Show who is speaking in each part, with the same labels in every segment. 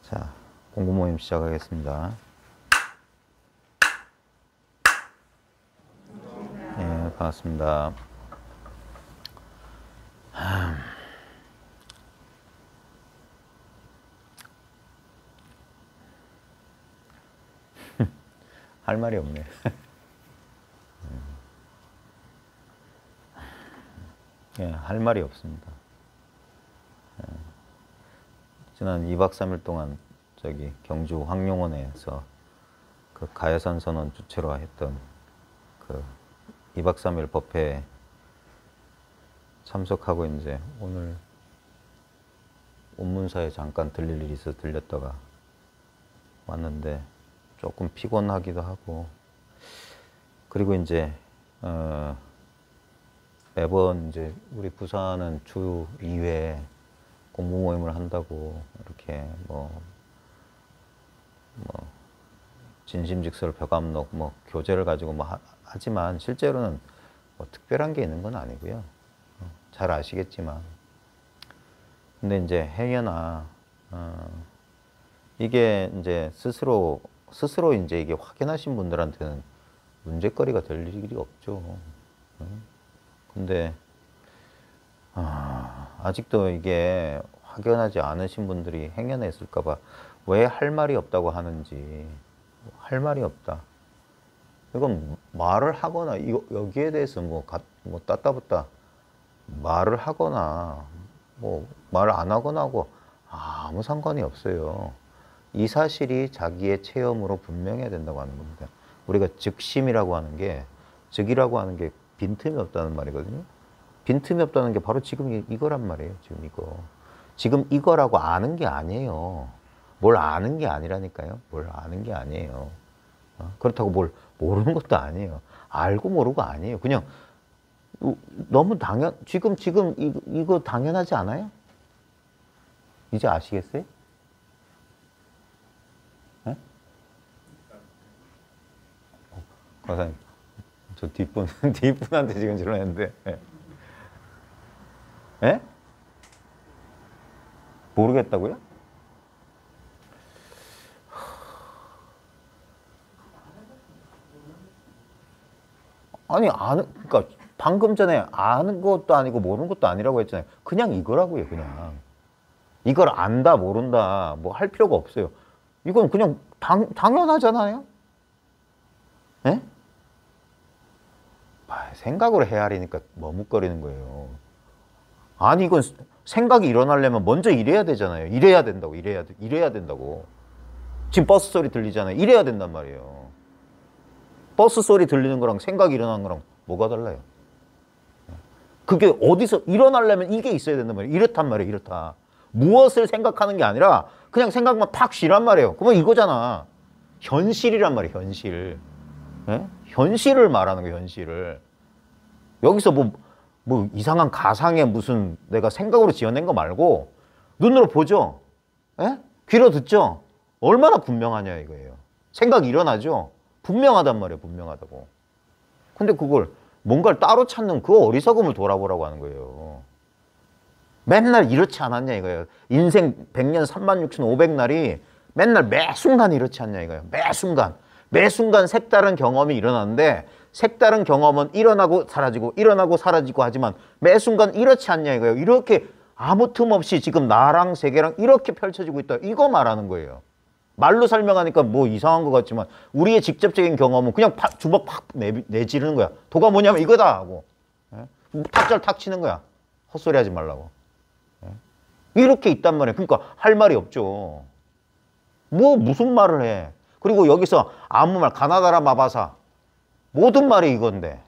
Speaker 1: 자, 공부 모임 시작하겠습니다. 예, 반갑습니다. 할 말이 없네. 예, 할 말이 없습니다. 지난 2박 3일 동안 저기 경주 황룡원에서 그 가야산 선언 주체로 했던 그 2박 3일 법회에 참석하고 이제 오늘 온문사에 잠깐 들릴 일이 있어서 들렸다가 왔는데 조금 피곤하기도 하고, 그리고 이제 매번 이제 우리 부산은 주 2회 공부 모임을 한다고 이렇게 뭐 진심직설 벽암록 교재를 가지고 하지만 실제로는 뭐 특별한 게 있는 건 아니고요. 잘 아시겠지만. 근데 이제 행여나 이게 이제 스스로 이제 이게 확인하신 분들한테는 문제거리가 될 일이 없죠. 근데 아직도 이게 확연하지 않으신 분들이 행여나 있을까봐 왜 할 말이 없다고 하는지. 할 말이 없다. 이건 말을 하거나 여기에 대해서 따따붙다 말을 하거나 말을 안 하거나 하고 아무 상관이 없어요. 이 사실이 자기의 체험으로 분명해야 된다고 하는 겁니다. 우리가 즉심이라고 하는 게, 즉이라고 하는 게 빈틈이 없다는 말이거든요. 빈틈이 없다는 게 바로 지금 이거란 말이에요. 지금 이거. 지금 이거라고 아는 게 아니에요. 뭘 아는 게 아니라니까요. 뭘 아는 게 아니에요. 그렇다고 뭘 모르는 것도 아니에요. 알고 모르고 아니에요. 그냥 너무 지금 이거 당연하지 않아요? 이제 아시겠어요? 네? 과사님, 저 뒷분한테 지금 전화했는데, 예? 예? 모르겠다고요? 아니, 그러니까 방금 전에 아는 것도 아니고 모르는 것도 아니라고 했잖아요. 그냥 이거라고요, 그냥. 이걸 안다, 모른다, 할 필요가 없어요. 이건 그냥 당연하잖아요? 예? 생각으로 헤아리니까 머뭇거리는 거예요. 아니, 이건 생각이 일어나려면 먼저 이래야 되잖아요. 이래야 된다고. 지금 버스 소리 들리잖아요. 이래야 된단 말이에요. 버스 소리 들리는 거랑 생각이 일어나는 거랑 뭐가 달라요? 그게 어디서 일어나려면 이게 있어야 된단 말이에요. 이렇단 말이에요. 이렇다. 무엇을 생각하는 게 아니라 그냥 생각만 팍 쉬란 말이에요. 그러면 이거잖아. 현실이란 말이에요. 현실. 예? 현실을 말하는 거예요. 현실을. 여기서 이상한 가상의 무슨 내가 생각으로 지어낸 거 말고 눈으로 보죠. 예? 귀로 듣죠. 얼마나 분명하냐 이거예요. 생각이 일어나죠. 분명하단 말이에요. 분명하다고. 근데 그걸 뭔가를 따로 찾는 그 어리석음을 돌아보라고 하는 거예요. 맨날 이렇지 않았냐 이거예요. 인생 100년 36,500날이 맨날 매 순간 이렇지 않냐 이거예요. 매 순간 색다른 경험이 일어나는데, 색다른 경험은 일어나고 사라지고 하지만 매 순간 이렇지 않냐 이거예요. 이렇게 아무 틈 없이 지금 나랑 세계랑 이렇게 펼쳐지고 있다. 이거 말하는 거예요. 말로 설명하니까 이상한 것 같지만 우리의 직접적인 경험은 그냥 주먹 팍 내지르는 거야. 도가 뭐냐면 이거다 하고. 탁절 탁 치는 거야. 헛소리 하지 말라고. 이렇게 있단 말이에요. 그러니까 할 말이 없죠. 무슨 말을 해. 그리고 여기서 아무 말, 가나다라 마바사. 모든 말이 이건데.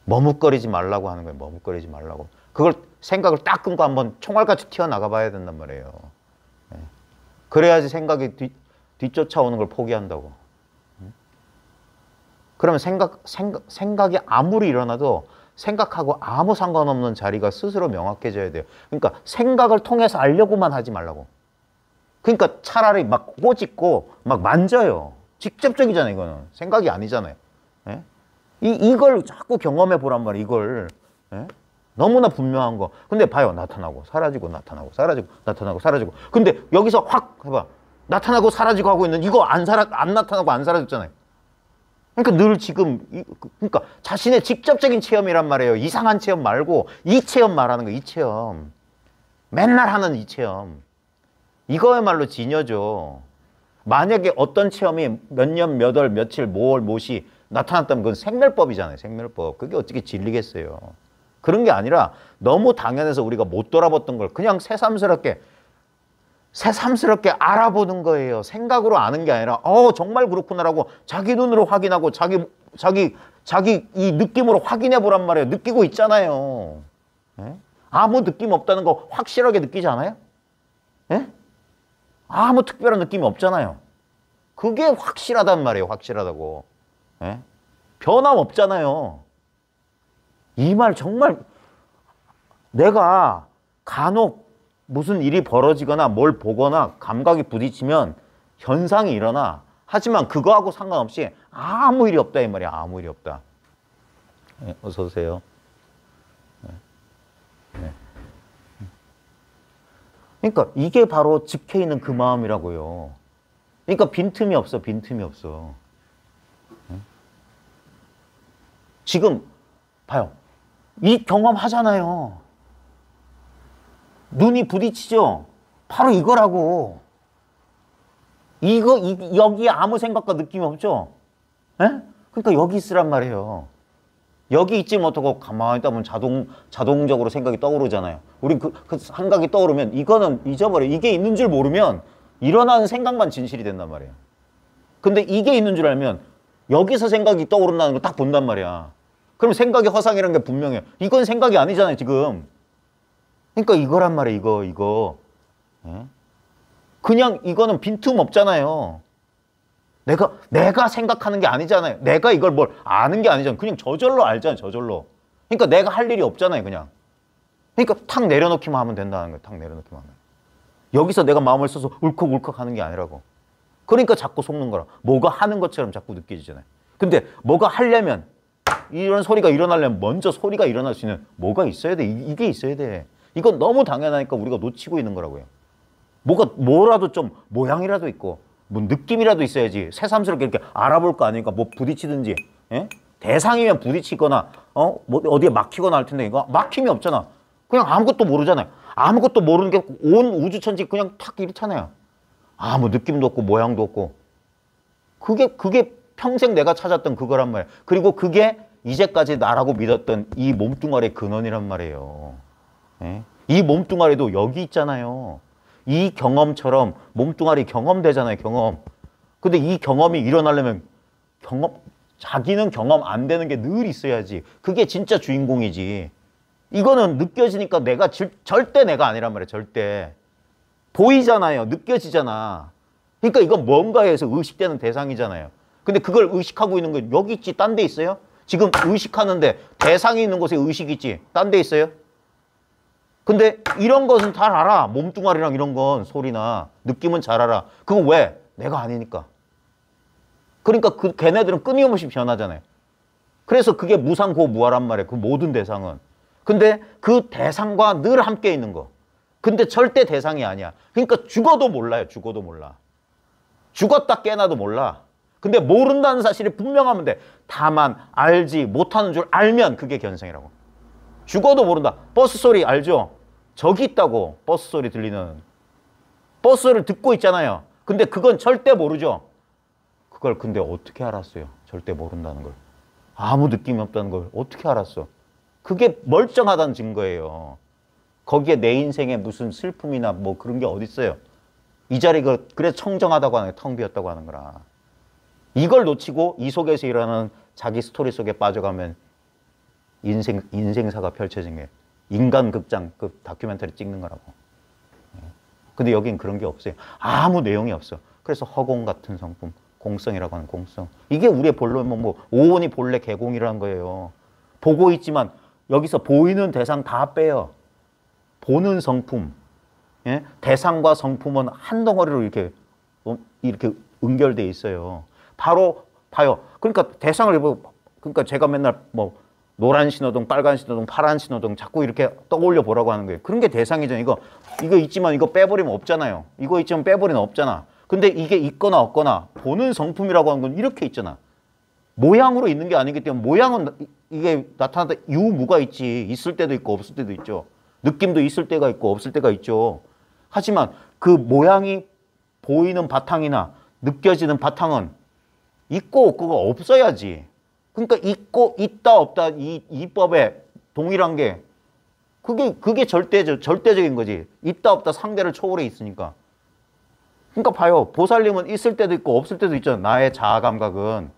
Speaker 1: 머뭇거리지 말라고 하는 거예요. 머뭇거리지 말라고. 그걸 생각을 딱 끊고 한번 총알같이 튀어나가 봐야 된단 말이에요. 그래야지 생각이 뒤쫓아오는 걸 포기한다고. 그러면 생각이 아무리 일어나도 생각하고 아무 상관없는 자리가 스스로 명확해져야 돼요. 그러니까 생각을 통해서 알려고만 하지 말라고. 그러니까 차라리 막 꼬집고 막 만져요. 직접적이잖아요, 이거는. 생각이 아니잖아요. 예? 이걸 자꾸 경험해 보란 말이에요, 이걸. 예? 너무나 분명한 거. 근데 봐요. 나타나고 사라지고 나타나고 사라지고 나타나고 사라지고. 근데 여기서 확 해봐. 나타나고 사라지고 하고 있는 이거 안 나타나고 안 사라졌잖아요. 그러니까 늘 지금 그러니까 자신의 직접적인 체험이란 말이에요. 이상한 체험 말고 이 체험 말하는 거. 이 체험. 맨날 하는 이 체험. 이거야말로 진여죠. 만약에 어떤 체험이 몇 년, 몇 월, 며칠, 뭐월, 뭐시 나타났다면 그건 생멸법이잖아요. 생멸법. 그게 어떻게 진리겠어요. 그런 게 아니라 너무 당연해서 우리가 못 돌아봤던 걸 그냥 새삼스럽게 알아보는 거예요. 생각으로 아는 게 아니라 정말 그렇구나라고 자기 눈으로 확인하고 자기 이 느낌으로 확인해 보란 말이에요. 느끼고 있잖아요. 예? 아무 느낌 없다는 거 확실하게 느끼지 않아요? 예? 아무 특별한 느낌이 없잖아요. 그게 확실하단 말이에요. 확실하다고. 예? 변함 없잖아요. 이 말 정말 내가 간혹 무슨 일이 벌어지거나 뭘 보거나 감각이 부딪히면 현상이 일어나. 하지만 그거하고 상관없이 아무 일이 없다 이 말이야. 아무 일이 없다. 네, 어서 오세요. 네. 네. 그러니까 이게 바로 집해 있는 그 마음이라고요. 그러니까 빈틈이 없어. 빈틈이 없어. 네? 지금 봐요. 이 경험 하잖아요. 눈이 부딪히죠? 바로 이거라고. 여기에 아무 생각과 느낌이 없죠? 에? 그러니까 여기 있으란 말이에요. 여기 있지 못하고 가만히 있다 보면 자동적으로 생각이 떠오르잖아요. 우린 그 생각이 떠오르면 이거는 잊어버려. 이게 있는 줄 모르면 일어나는 생각만 진실이 된단 말이에요. 근데 이게 있는 줄 알면 여기서 생각이 떠오른다는 걸 딱 본단 말이야. 그럼 생각이 허상이라는 게 분명해요. 이건 생각이 아니잖아요, 지금. 그러니까 이거란 말이에요, 이거. 예? 그냥 이거는 빈틈 없잖아요. 내가 생각하는 게 아니잖아요. 내가 이걸 뭘 아는 게 아니잖아요. 그냥 저절로 알잖아요, 저절로. 그러니까 내가 할 일이 없잖아요, 그냥. 그러니까 탁 내려놓기만 하면 된다는 거예요, 탁 내려놓기만 하면. 여기서 내가 마음을 써서 울컥울컥 하는 게 아니라고. 그러니까 자꾸 속는 거라. 뭐가 하는 것처럼 자꾸 느껴지잖아요. 근데 뭐가 하려면, 이런 소리가 일어나려면 먼저 소리가 일어날 수 있는 뭐가 있어야 돼. 이게 있어야 돼. 이건 너무 당연하니까 우리가 놓치고 있는 거라고요. 뭐라도 좀 모양이라도 있고 뭐 느낌이라도 있어야지. 새삼스럽게 이렇게 알아볼 거 아니니까 뭐 부딪히든지. 예? 대상이면 부딪히거나 뭐 어디에 막히거나 할 텐데 이거 막힘이 없잖아. 그냥 아무것도 모르잖아요. 아무것도 모르는 게 온 우주천지 그냥 탁 이렇잖아요. 아무 느낌도 없고 모양도 없고. 그게 평생 내가 찾았던 그거란 말이에요. 그리고 그게 이제까지 나라고 믿었던 이 몸뚱아리의 근원이란 말이에요. 예? 이 몸뚱아리도 여기 있잖아요. 이 경험처럼 몸뚱아리 경험되잖아요, 경험. 근데 이 경험이 일어나려면 자기는 경험 안 되는 게 늘 있어야지. 그게 진짜 주인공이지. 이거는 느껴지니까 절대 내가 아니란 말이에요, 절대. 보이잖아요, 느껴지잖아. 그러니까 이건 뭔가에서 의식되는 대상이잖아요. 근데 그걸 의식하고 있는 건 여기 있지, 딴 데 있어요? 지금 의식하는데 대상이 있는 곳에 의식이 있지, 딴 데 있어요? 근데 이런 것은 잘 알아. 몸뚱아리랑 이런 건 소리나 느낌은 잘 알아. 그건 왜? 내가 아니니까. 그러니까 걔네들은 끊임없이 변하잖아요. 그래서 그게 무상고무아란 말이에요. 그 모든 대상은. 근데 그 대상과 늘 함께 있는 거. 근데 절대 대상이 아니야. 그러니까 죽어도 몰라요. 죽어도 몰라. 죽었다 깨나도 몰라. 근데 모른다는 사실이 분명하면 돼. 다만 알지 못하는 줄 알면 그게 견성이라고. 죽어도 모른다. 버스 소리 알죠? 저기 있다고. 버스 소리 들리는. 버스를 듣고 있잖아요. 근데 그건 절대 모르죠. 그걸 근데 어떻게 알았어요? 절대 모른다는 걸. 아무 느낌이 없다는 걸 어떻게 알았어? 그게 멀쩡하다는 증거예요. 거기에 내 인생에 무슨 슬픔이나 뭐 그런 게 어딨어요. 이 자리가 그래서 청정하다고 하는 거야. 텅 비었다고 하는 거라. 이걸 놓치고 이 속에서 일어나는 자기 스토리 속에 빠져가면 인생사가 펼쳐진 게 인간극장 그 다큐멘터리 찍는 거라고. 근데 여긴 그런 게 없어요. 아무 내용이 없어. 그래서 허공 같은 성품, 공성이라고 하는 공성. 이게 우리의 본론은 뭐 오온이 본래 개공이라는 거예요. 보고 있지만 여기서 보이는 대상 다 빼요. 보는 성품. 예? 대상과 성품은 한 덩어리로 이렇게 연결돼 있어요. 바로 봐요. 그러니까 대상을 그러니까 제가 맨날 뭐 노란 신호등, 빨간 신호등, 파란 신호등 자꾸 이렇게 떠올려 보라고 하는 거예요. 그런 게 대상이잖아요. 이거 있지만 이거 빼버리면 없잖아요. 이거 있지만 빼버리면 없잖아. 근데 이게 있거나 없거나 보는 성품이라고 하는 건 이렇게 있잖아. 모양으로 있는 게 아니기 때문에 모양은 이게 나타나다 유무가 있지. 있을 때도 있고 없을 때도 있죠. 느낌도 있을 때가 있고 없을 때가 있죠. 하지만 그 모양이 보이는 바탕이나 느껴지는 바탕은 있고 없고가 없어야지. 그러니까 있고 있다 없다 이 법에 동일한 게 그게 절대적인 거지. 있다 없다 상대를 초월해 있으니까. 그러니까 봐요. 보살님은 있을 때도 있고 없을 때도 있잖아. 나의 자아 감각은.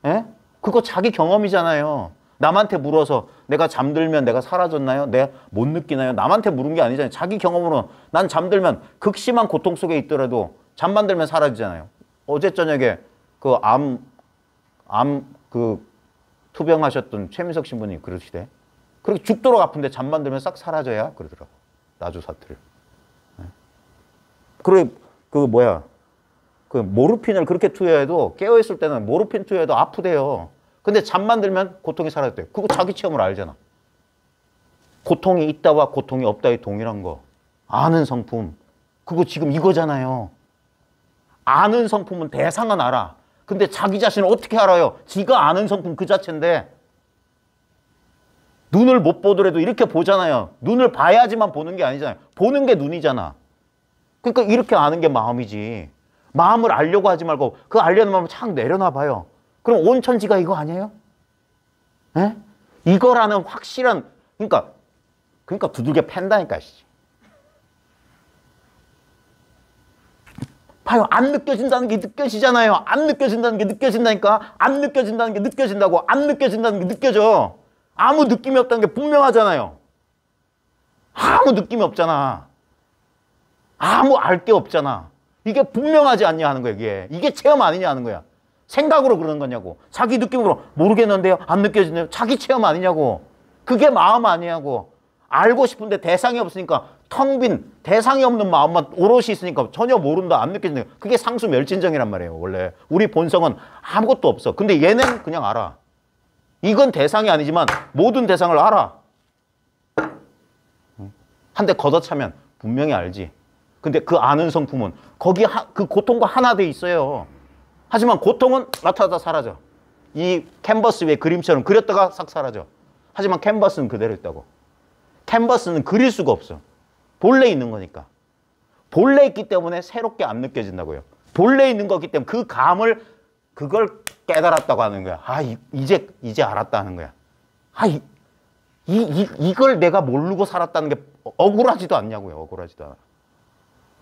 Speaker 1: 예? 그거 자기 경험이잖아요. 남한테 물어서 내가 잠들면 내가 사라졌나요? 내가 못 느끼나요? 남한테 물은 게 아니잖아요. 자기 경험으로 난 잠들면 극심한 고통 속에 있더라도 잠만 들면 사라지잖아요. 어제 저녁에 그 투병하셨던 최민석 신부님 그러시대. 그렇게 죽도록 아픈데 잠만 들면 싹 사라져야 그러더라고. 나주 사투를. 그래 그 모르핀을 그렇게 투여해도 깨어있을 때는 모르핀 투여해도 아프대요. 근데 잠만 들면 고통이 사라졌대요. 그거 자기 체험으로 알잖아. 고통이 있다와 고통이 없다의 동일한 거. 아는 성품. 그거 지금 이거잖아요. 아는 성품은 대상은 알아. 근데 자기 자신을 어떻게 알아요? 지가 아는 성품 그 자체인데 눈을 못 보더라도 이렇게 보잖아요. 눈을 봐야지만 보는 게 아니잖아요. 보는 게 눈이잖아. 그러니까 이렇게 아는 게 마음이지. 마음을 알려고 하지 말고 그 알려는 마음을 착 내려놔 봐요. 그럼 온천지가 이거 아니에요? 에? 이거라는 확실한 그러니까 두들겨 팬다니까. 봐요. 안 느껴진다는 게 느껴지잖아요. 안 느껴진다는 게 느껴진다니까. 안 느껴진다는 게 느껴진다고. 안 느껴진다는 게 느껴져. 아무 느낌이 없다는 게 분명하잖아요. 아무 느낌이 없잖아. 아무 알 게 없잖아. 이게 분명하지 않냐 하는 거야. 이게 체험 아니냐 하는 거야. 생각으로 그러는 거냐고. 자기 느낌으로 모르겠는데요. 안 느껴지네요. 자기 체험 아니냐고. 그게 마음 아니냐고. 알고 싶은데 대상이 없으니까 텅 빈 대상이 없는 마음만 오롯이 있으니까 전혀 모른다. 안 느껴진다. 그게 상수 멸진정이란 말이에요. 원래 우리 본성은 아무것도 없어. 근데 얘는 그냥 알아. 이건 대상이 아니지만 모든 대상을 알아. 한 대 걷어차면 분명히 알지. 근데 그 아는 성품은 거기 그 고통과 하나 돼 있어요. 하지만 고통은 나타나다 사라져. 이 캔버스 위에 그림처럼 그렸다가 싹 사라져. 하지만 캔버스는 그대로 있다고. 캔버스는 그릴 수가 없어. 본래 있는 거니까. 본래 있기 때문에 새롭게 안 느껴진다고요. 본래 있는 거기 때문에 그 감을 그걸 깨달았다고 하는 거야. 아, 이제 알았다 하는 거야. 아, 이걸 내가 모르고 살았다는 게 억울하지도 않냐고요. 억울하지도 않아.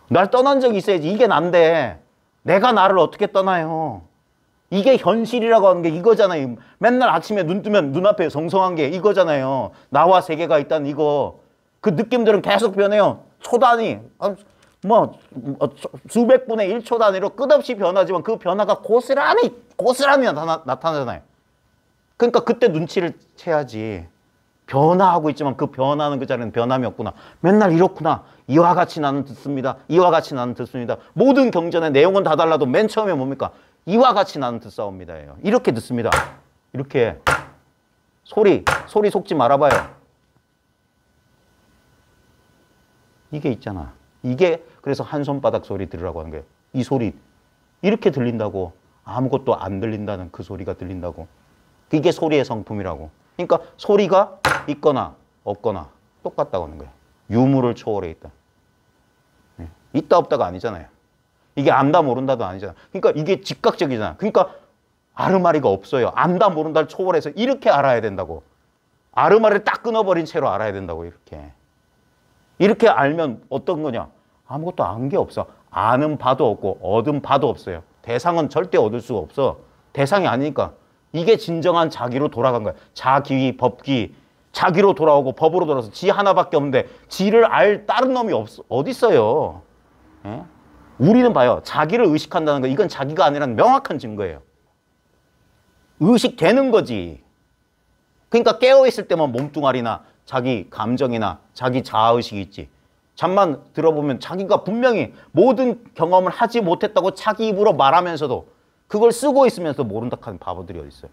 Speaker 1: 날 떠난 적이 있어야지. 이게 난데 내가 나를 어떻게 떠나요? 이게 현실이라고 하는 게 이거잖아요. 맨날 아침에 눈 뜨면 눈앞에 성성한 게 이거잖아요. 나와 세계가 있다는 이거. 그 느낌들은 계속 변해요. 초단위, 수백분의 1초 단위로 끝없이 변하지만 그 변화가 고스란히 나타나잖아요. 그러니까 그때 눈치를 채야지. 변화하고 있지만 그 변화하는 그 자리는 변함이 없구나. 맨날 이렇구나. 이와 같이 나는 듣습니다. 이와 같이 나는 듣습니다. 모든 경전의 내용은 다 달라도 맨 처음에 뭡니까? 이와 같이 나는 듣사옵니다예요. 이렇게 듣습니다. 이렇게 소리 속지 말아봐요. 이게 있잖아. 이게 그래서 한 손바닥 소리 들으라고 하는 거예요. 이 소리 이렇게 들린다고. 아무것도 안 들린다는 그 소리가 들린다고. 이게 소리의 성품이라고. 그러니까 소리가 있거나 없거나 똑같다고 하는 거예요. 유무를 초월해 있다. 있다 없다가 아니잖아요. 이게 안다 모른다도 아니잖아. 그러니까 이게 즉각적이잖아. 그러니까 아르마리가 없어요. 안다 모른다를 초월해서 이렇게 알아야 된다고. 아르마리를 딱 끊어버린 채로 알아야 된다고. 이렇게 알면 어떤 거냐. 아무것도 안 게 없어. 아는 바도 없고 얻은 바도 없어요. 대상은 절대 얻을 수가 없어. 대상이 아니니까. 이게 진정한 자기로 돌아간 거야. 자기, 법기. 자기로 돌아오고 법으로 돌아서 지 하나밖에 없는데 지를 알 다른 놈이 어디 있어요. 예? 우리는 봐요. 자기를 의식한다는 거 이건 자기가 아니라는 명확한 증거예요. 의식되는 거지. 그러니까 깨어있을 때만 몸뚱아리나 자기 감정이나 자기 자아의식이 있지. 잠만 들어보면 자기가 분명히 모든 경험을 하지 못했다고 자기 입으로 말하면서도 그걸 쓰고 있으면서 모른다 하는 바보들이 어디 있어요.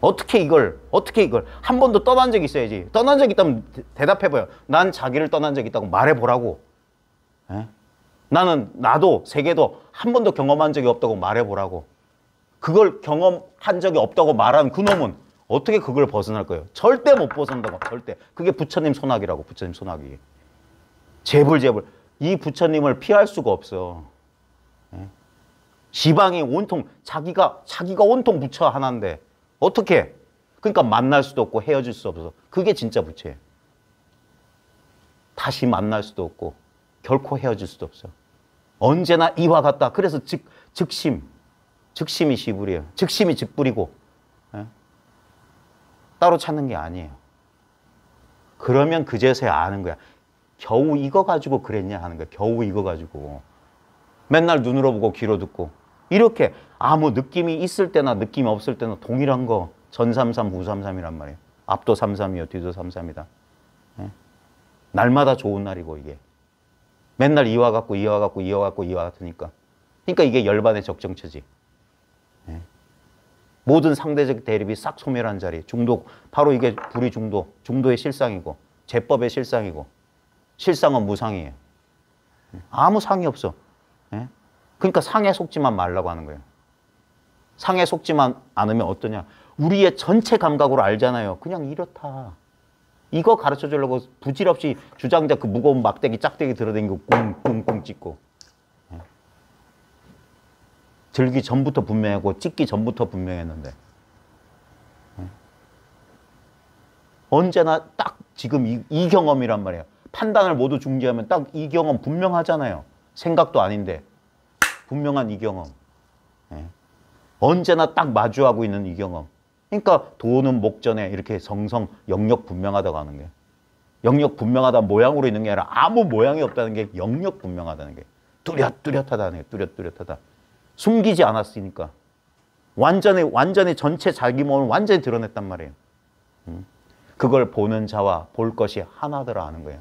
Speaker 1: 어떻게 이걸 한 번도 떠난 적이 있어야지. 떠난 적 있다면 대답해봐요. 난 자기를 떠난 적 있다고 말해보라고. 예? 나도 세계도 한 번도 경험한 적이 없다고 말해보라고. 그걸 경험한 적이 없다고 말한 그놈은 어떻게 그걸 벗어날 거예요? 절대 못 벗어난다고. 절대. 그게 부처님 손아귀라고. 부처님 손아귀. 제불. 이 부처님을 피할 수가 없어. 예? 지방이 온통 자기가 온통 부처 하나인데 어떻게? 그러니까 만날 수도 없고 헤어질 수 없어. 그게 진짜 부처예요. 다시 만날 수도 없고 결코 헤어질 수도 없어. 언제나 이와 같다. 그래서 즉심이 시불이에요. 즉심이 즉불이고. 예? 따로 찾는 게 아니에요. 그러면 그제서야 아는 거야. 겨우 이거 가지고 그랬냐 하는 거야. 겨우 이거 가지고. 맨날 눈으로 보고 귀로 듣고. 이렇게 아무 느낌이 있을 때나 느낌이 없을 때나 동일한 거. 전삼삼, 후삼삼이란 말이에요. 앞도 삼삼이요, 뒤도 삼삼이다. 예? 날마다 좋은 날이고 이게. 맨날 이와 같고 이와 같고 이와 같고 이와 같으니까. 그러니까 이게 열반의 적정처지. 예? 모든 상대적 대립이 싹 소멸한 자리. 중도, 바로 이게 불이 중도의 실상이고 제법의 실상이고 실상은 무상이에요. 아무 상이 없어. 예? 그러니까 상에 속지만 말라고 하는 거예요. 상에 속지만 않으면 어떠냐. 우리의 전체 감각으로 알잖아요. 그냥 이렇다. 이거 가르쳐 주려고 부질없이 주장자 그 무거운 막대기 짝대기 들어다니고 꿍꿍꿍 찍고. 예? 들기 전부터 분명하고 찍기 전부터 분명했는데. 예? 언제나 딱 지금 이 경험이란 말이에요. 판단을 모두 중지하면 딱 이 경험 분명하잖아요. 생각도 아닌데 분명한 이 경험. 예. 언제나 딱 마주하고 있는 이 경험. 그러니까 도는 목전에 이렇게 성성 영역 분명하다고 하는 게. 영역 분명하다 모양으로 있는 게 아니라 아무 모양이 없다는 게 영역 분명하다는 게. 뚜렷하다는 게. 뚜렷하다. 숨기지 않았으니까. 완전히 전체 자기 몸을 완전히 드러냈단 말이에요. 그걸 보는 자와 볼 것이 하나더라 하는 거예요.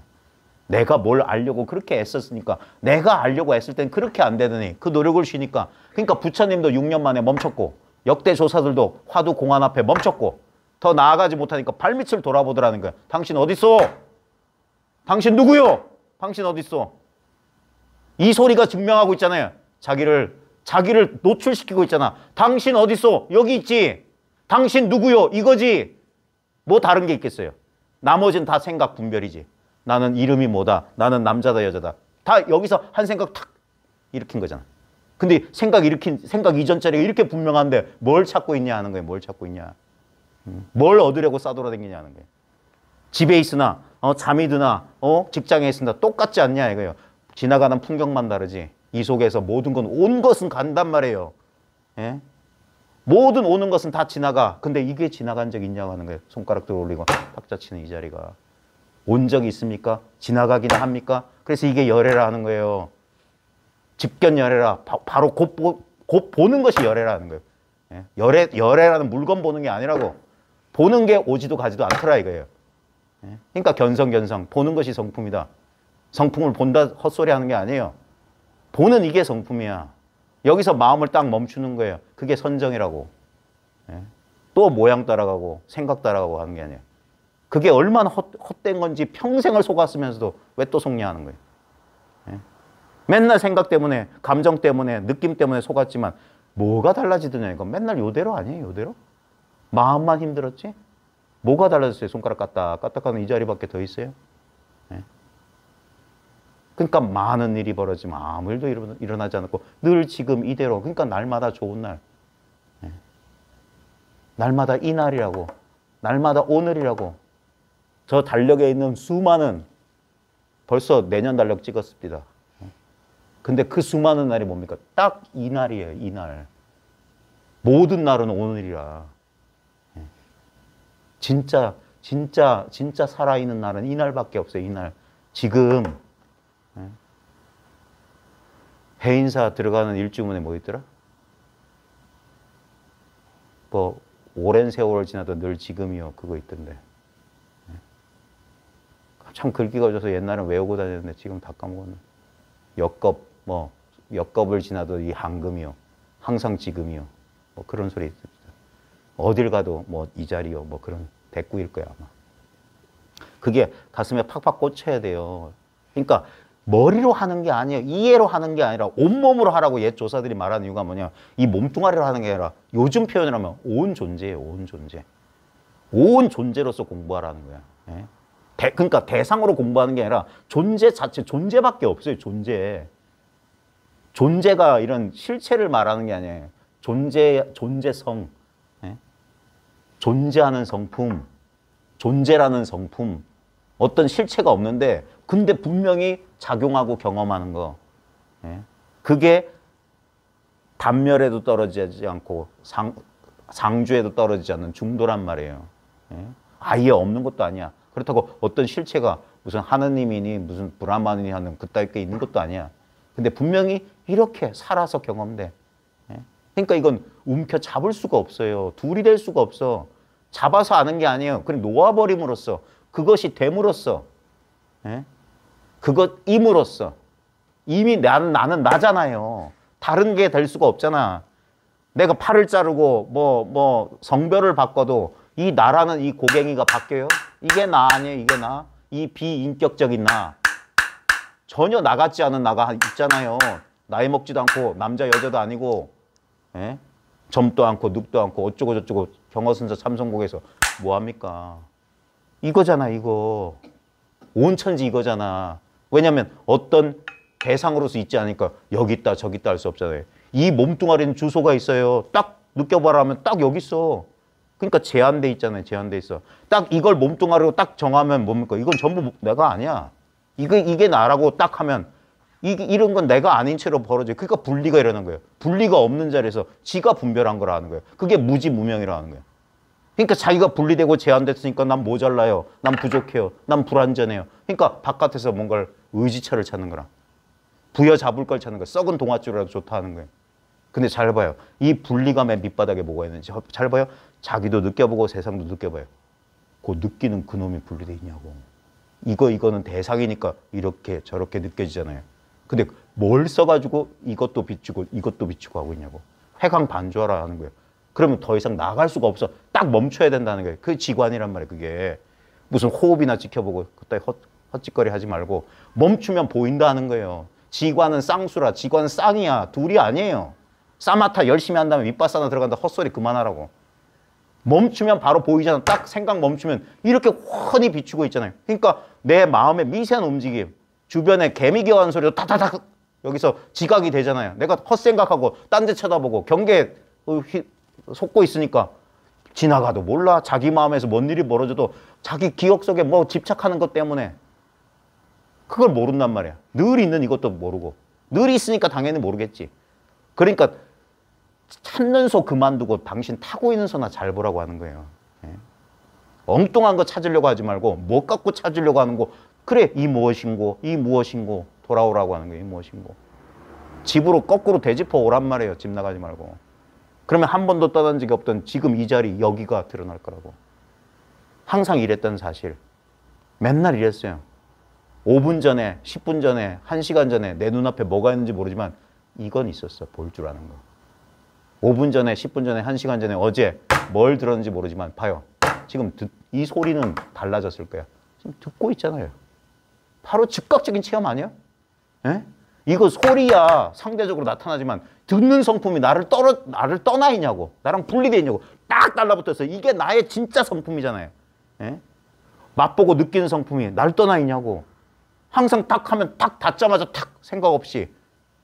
Speaker 1: 내가 뭘 알려고 그렇게 애썼으니까 내가 알려고 애쓸 땐 그렇게 안 되더니 그 노력을 쉬니까 그러니까 부처님도 6년 만에 멈췄고 역대 조사들도 화두 공안 앞에 멈췄고 더 나아가지 못하니까 발밑을 돌아보더라는 거야. 당신 어딨어? 당신 누구요? 당신 어딨어? 이 소리가 증명하고 있잖아요. 자기를 노출시키고 있잖아. 당신 어딨어? 여기 있지. 당신 누구요? 이거지. 뭐 다른 게 있겠어요? 나머지는 다 생각 분별이지. 나는 이름이 뭐다. 나는 남자다 여자다. 다 여기서 한 생각 탁 일으킨 거잖아. 근데 생각 이전 자리가 이렇게 분명한데 뭘 찾고 있냐 하는 거예요. 뭘 찾고 있냐. 뭘 얻으려고 싸돌아다니냐 하는 거예요. 집에 있으나 잠이 드나 직장에 있으나 똑같지 않냐 이거예요. 지나가는 풍경만 다르지. 이 속에서 모든 건 온 것은 간단 말이에요. 예? 모든 오는 것은 다 지나가. 근데 이게 지나간 적 있냐고 하는 거예요. 손가락 들어 올리고 탁자 치는 이 자리가. 온 적이 있습니까? 지나가기나 합니까? 그래서 이게 열애라 하는 거예요. 집견 열애라. 바로 곧 보는 것이 열애라 하는 거예요. 예? 열애라는 물건 보는 게 아니라고. 보는 게 오지도 가지도 않더라 이거예요. 예? 그러니까 견성. 보는 것이 성품이다. 성품을 본다 헛소리 하는 게 아니에요. 보는 이게 성품이야. 여기서 마음을 딱 멈추는 거예요. 그게 선정이라고. 예? 또 모양 따라가고 생각 따라가고 하는 게 아니에요. 그게 얼마나 헛된 건지 평생을 속았으면서도 왜 또 속냐 하는 거예요. 예? 맨날 생각 때문에 감정 때문에 느낌 때문에 속았지만 뭐가 달라지더냐 이거. 맨날 요대로 아니에요. 요대로. 마음만 힘들었지. 뭐가 달라졌어요. 손가락 까딱하는 이 자리밖에 더 있어요. 예? 그러니까 많은 일이 벌어지면 아무 일도 일어나지 않았고 늘 지금 이대로. 그러니까 날마다 좋은 날. 예? 날마다 이날이라고. 날마다 오늘이라고. 저 달력에 있는 수많은 벌써 내년 달력 찍었습니다. 근데 그 수많은 날이 뭡니까? 딱 이 날이에요. 이 날. 모든 날은 오늘이라. 진짜 살아있는 날은 이 날밖에 없어요. 이 날. 지금 해인사 들어가는 일주문에 뭐 있더라? 뭐 오랜 세월을 지나도 늘 지금이요. 그거 있던데. 참 글귀가 져서 옛날엔 외우고 다녔는데 지금 다 까먹었네. 역겁을 지나도 이 한금이요. 항상 지금이요. 뭐 그런 소리 있습니다. 어딜 가도 뭐 이 자리요 뭐 그런 대꾸일 거야 아마. 그게 가슴에 팍팍 꽂혀야 돼요. 그러니까 머리로 하는 게 아니에요. 이해로 하는 게 아니라 온몸으로 하라고 옛 조사들이 말하는 이유가 뭐냐. 이 몸뚱아리로 하는 게 아니라 요즘 표현을 하면 온 존재예요. 온 존재. 온 존재로서 공부하라는 거야. 예? 그러니까 대상으로 공부하는 게 아니라 존재 자체, 존재밖에 없어요. 존재. 존재가 이런 실체를 말하는 게 아니에요. 존재성. 예? 존재하는 성품. 존재라는 성품. 어떤 실체가 없는데 근데 분명히 작용하고 경험하는 거. 예? 그게 단멸에도 떨어지지 않고 상주에도 떨어지지 않는 중도란 말이에요. 예? 아예 없는 것도 아니야. 그렇다고 어떤 실체가 무슨 하느님이니 무슨 브라만이니 하는 그따위 게 있는 것도 아니야. 근데 분명히 이렇게 살아서 경험돼. 예? 그러니까 이건 움켜잡을 수가 없어요. 둘이 될 수가 없어. 잡아서 아는 게 아니에요. 그냥 놓아버림으로써 그것이 됨으로써 예? 그것임으로써 이미 나는 나잖아요. 다른 게 될 수가 없잖아. 내가 팔을 자르고 뭐 성별을 바꿔도 이 나라는 이 고갱이가 바뀌어요? 이게 나 아니에요. 이게 나. 이 비인격적인 나. 전혀 나 같지 않은 나가 있잖아요. 나이 먹지도 않고 남자 여자도 아니고 예? 젊도 않고 늙도 않고 어쩌고 저쩌고 경허선서 참선곡에서 뭐합니까? 이거잖아 이거. 온천지 이거잖아. 왜냐하면 어떤 대상으로서 있지 않으니까 여기 있다 저기 있다 할 수 없잖아요. 이 몸뚱아리는 주소가 있어요. 딱 느껴봐라 하면 딱 여기 있어. 그러니까 제한돼 있잖아요. 제한돼 있어. 딱 이걸 몸뚱아리로 딱 정하면 뭡니까? 이건 전부 내가 아니야. 이게 나라고 딱 하면 이런 건 내가 아닌 채로 벌어져요. 그러니까 분리가 일어나는 거예요. 분리가 없는 자리에서 지가 분별한 거라는 거예요. 그게 무지무명이라는 거예요. 그러니까 자기가 분리되고 제한됐으니까 난 모자라요. 난 부족해요. 난 불완전해요. 그러니까 바깥에서 뭔가를 의지처를 찾는 거라. 부여잡을 걸 찾는 거야. 썩은 동아줄이라도 좋다 하는 거예요. 근데 잘 봐요. 이 분리감의 밑바닥에 뭐가 있는지 잘 봐요. 자기도 느껴보고 세상도 느껴봐요. 그 느끼는 그놈이 분리돼 있냐고. 이거는 대상이니까 이렇게 저렇게 느껴지잖아요. 근데 뭘 써가지고 이것도 비추고 이것도 비추고 하고 있냐고. 회광반조하라 하는 거예요. 그러면 더 이상 나갈 수가 없어. 딱 멈춰야 된다는 거예요. 그게 지관이란 말이에요. 그게 무슨 호흡이나 지켜보고 그따위 헛짓거리 하지 말고 멈추면 보인다는 거예요. 지관은 쌍수라. 지관은 쌍이야. 둘이 아니에요. 싸마타 열심히 한 다음에 밑바사나 들어간다. 헛소리 그만하라고. 멈추면 바로 보이잖아. 딱 생각 멈추면 이렇게 훤히 비추고 있잖아요. 그러니까 내 마음의 미세한 움직임, 주변에 개미 기어하는 소리도 타타닥 여기서 지각이 되잖아요. 내가 헛생각하고 딴 데 쳐다보고 경계에 속고 있으니까 지나가도 몰라. 자기 마음에서 뭔 일이 벌어져도 자기 기억 속에 뭐 집착하는 것 때문에 그걸 모른단 말이야. 늘 있는 이것도 모르고. 늘 있으니까 당연히 모르겠지. 그러니까 찾는 소 그만두고 당신 타고 있는 소나 잘 보라고 하는 거예요. 예? 엉뚱한 거 찾으려고 하지 말고 뭐 갖고 찾으려고 하는 거. 그래 이 무엇인고 이 무엇인고 돌아오라고 하는 거예요. 이 무엇인고. 집으로 거꾸로 되짚어 오란 말이에요. 집 나가지 말고. 그러면 한 번도 떠난 적이 없던 지금 이 자리 여기가 드러날 거라고. 항상 이랬던 사실. 맨날 이랬어요. 5분 전에 10분 전에 1시간 전에 내 눈앞에 뭐가 있는지 모르지만 이건 있었어. 볼 줄 아는 거. 5분 전에 10분 전에 1시간 전에 어제 뭘 들었는지 모르지만 봐요. 지금 이 소리는 달라졌을 거야. 지금 듣고 있잖아요. 바로 즉각적인 체험 아니야? 예? 이거 소리야 상대적으로 나타나지만 듣는 성품이 나를 떠나 있냐고. 나랑 분리돼 있냐고. 딱 달라붙어서 이게 나의 진짜 성품이잖아요. 예? 맛보고 느끼는 성품이 날 떠나 있냐고. 항상 딱 하면 딱 닫자마자 탁 생각 없이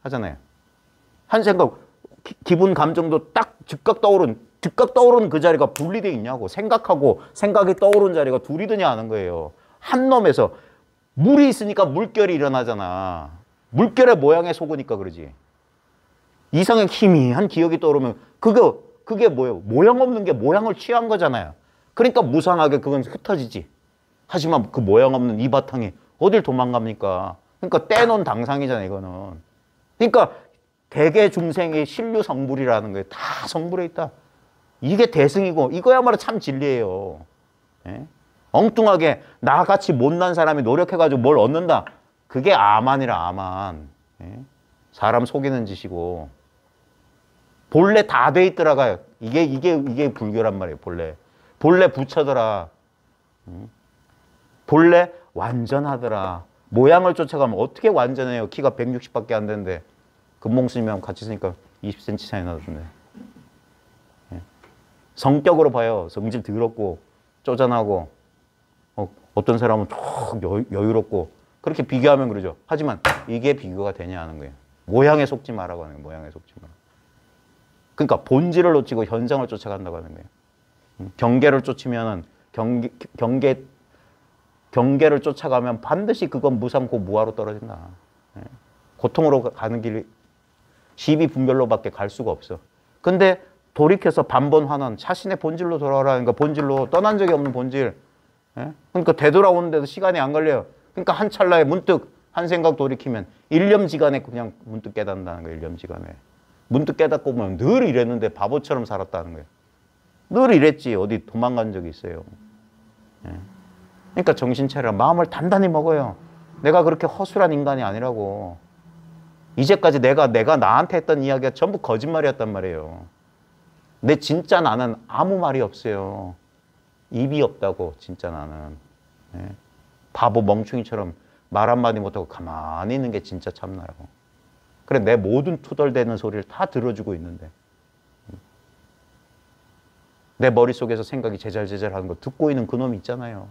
Speaker 1: 하잖아요. 한 생각, 기분, 감정도 딱 즉각 떠오른 그 자리가 분리돼 있냐고. 생각하고 생각이 떠오른 자리가 둘이 드냐 하는 거예요. 한 놈에서 물이 있으니까 물결이 일어나잖아. 물결의 모양에 속으니까 그러지. 이상의 희미한 기억이 떠오르면 그게 뭐예요? 모양 없는 게 모양을 취한 거잖아요. 그러니까 무상하게 그건 흩어지지. 하지만 그 모양 없는 이 바탕이 어딜 도망갑니까? 그러니까 떼놓은 당상이잖아요, 이거는. 그러니까 대개 중생의 신류 성불이라는 거예요. 다 성불에 있다. 이게 대승이고 이거야말로 참 진리예요. 예? 엉뚱하게 나같이 못난 사람이 노력해가지고 뭘 얻는다. 그게 아만이라 아만. 예? 사람 속이는 짓이고. 본래 다 돼 있더라가요. 이게 불교란 말이에요. 본래 부처더라. 본래 완전하더라. 모양을 쫓아가면 어떻게 완전해요? 키가 160밖에 안 되는데 금몽 스님이랑 같이 있으니까 20cm 차이 나던데. 성격으로 봐요. 성질 더럽고 쪼잔하고 어떤 사람은 툭 여유롭고 그렇게 비교하면 그러죠. 하지만 이게 비교가 되냐 하는 거예요. 모양에 속지 말라고 하는 거예요. 모양에 속지 마라. 그러니까 본질을 놓치고 현상을 쫓아간다고 하는 거예요. 경계를 쫓으면은 경계를 쫓아가면 반드시 그건 무상고 무아로 떨어진다. 고통으로 가는 길이 시비분별로밖에 갈 수가 없어. 근데 돌이켜서 반번환원 자신의 본질로 돌아오라. 그러니까 본질로 떠난 적이 없는 본질. 그러니까 되돌아오는데도 시간이 안 걸려요. 그러니까 한 찰나에 문득 한 생각 돌이키면 일념지간에 그냥 문득 깨닫는다는 거예요. 일념지간에. 문득 깨닫고 보면 늘 이랬는데 바보처럼 살았다는 거예요. 늘 이랬지. 어디 도망간 적이 있어요. 그러니까 정신 차리라. 마음을 단단히 먹어요. 내가 그렇게 허술한 인간이 아니라고. 이제까지 내가 나한테 했던 이야기가 전부 거짓말이었단 말이에요. 내 진짜 나는 아무 말이 없어요. 입이 없다고 진짜 나는. 바보 멍충이처럼 말 한마디 못하고 가만히 있는 게 진짜 참나라고. 그래 내 모든 투덜대는 소리를 다 들어주고 있는데 내 머릿속에서 생각이 제잘제잘 하는 거 듣고 있는 그놈이 있잖아요.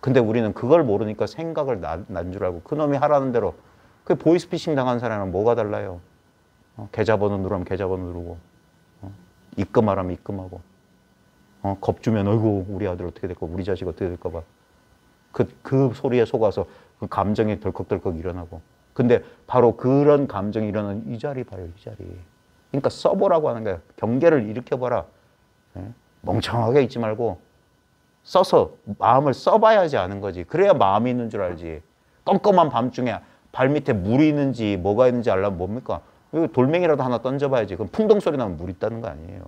Speaker 1: 근데 우리는 그걸 모르니까 생각을 난 줄 알고 그놈이 하라는 대로 그 보이스피싱 당한 사람은 뭐가 달라요? 계좌번호 누르면 계좌번호 누르고 입금하라면 입금하고 겁 주면 어이구 우리 아들 어떻게 될까 우리 자식 어떻게 될까 봐 그 소리에 속아서 그 감정이 덜컥덜컥 일어나고 근데 바로 그런 감정이 일어나는 이 자리 봐요. 이 자리. 그러니까 써보라고 하는 거야. 경계를 일으켜봐라. 멍청하게 있지 말고 써서 마음을 써봐야지 아는 거지. 그래야 마음이 있는 줄 알지. 껌껌한 밤중에 발밑에 물이 있는지 뭐가 있는지 알려면 뭡니까? 돌멩이라도 하나 던져봐야지. 그럼 풍덩 소리 나면 물 있다는 거 아니에요.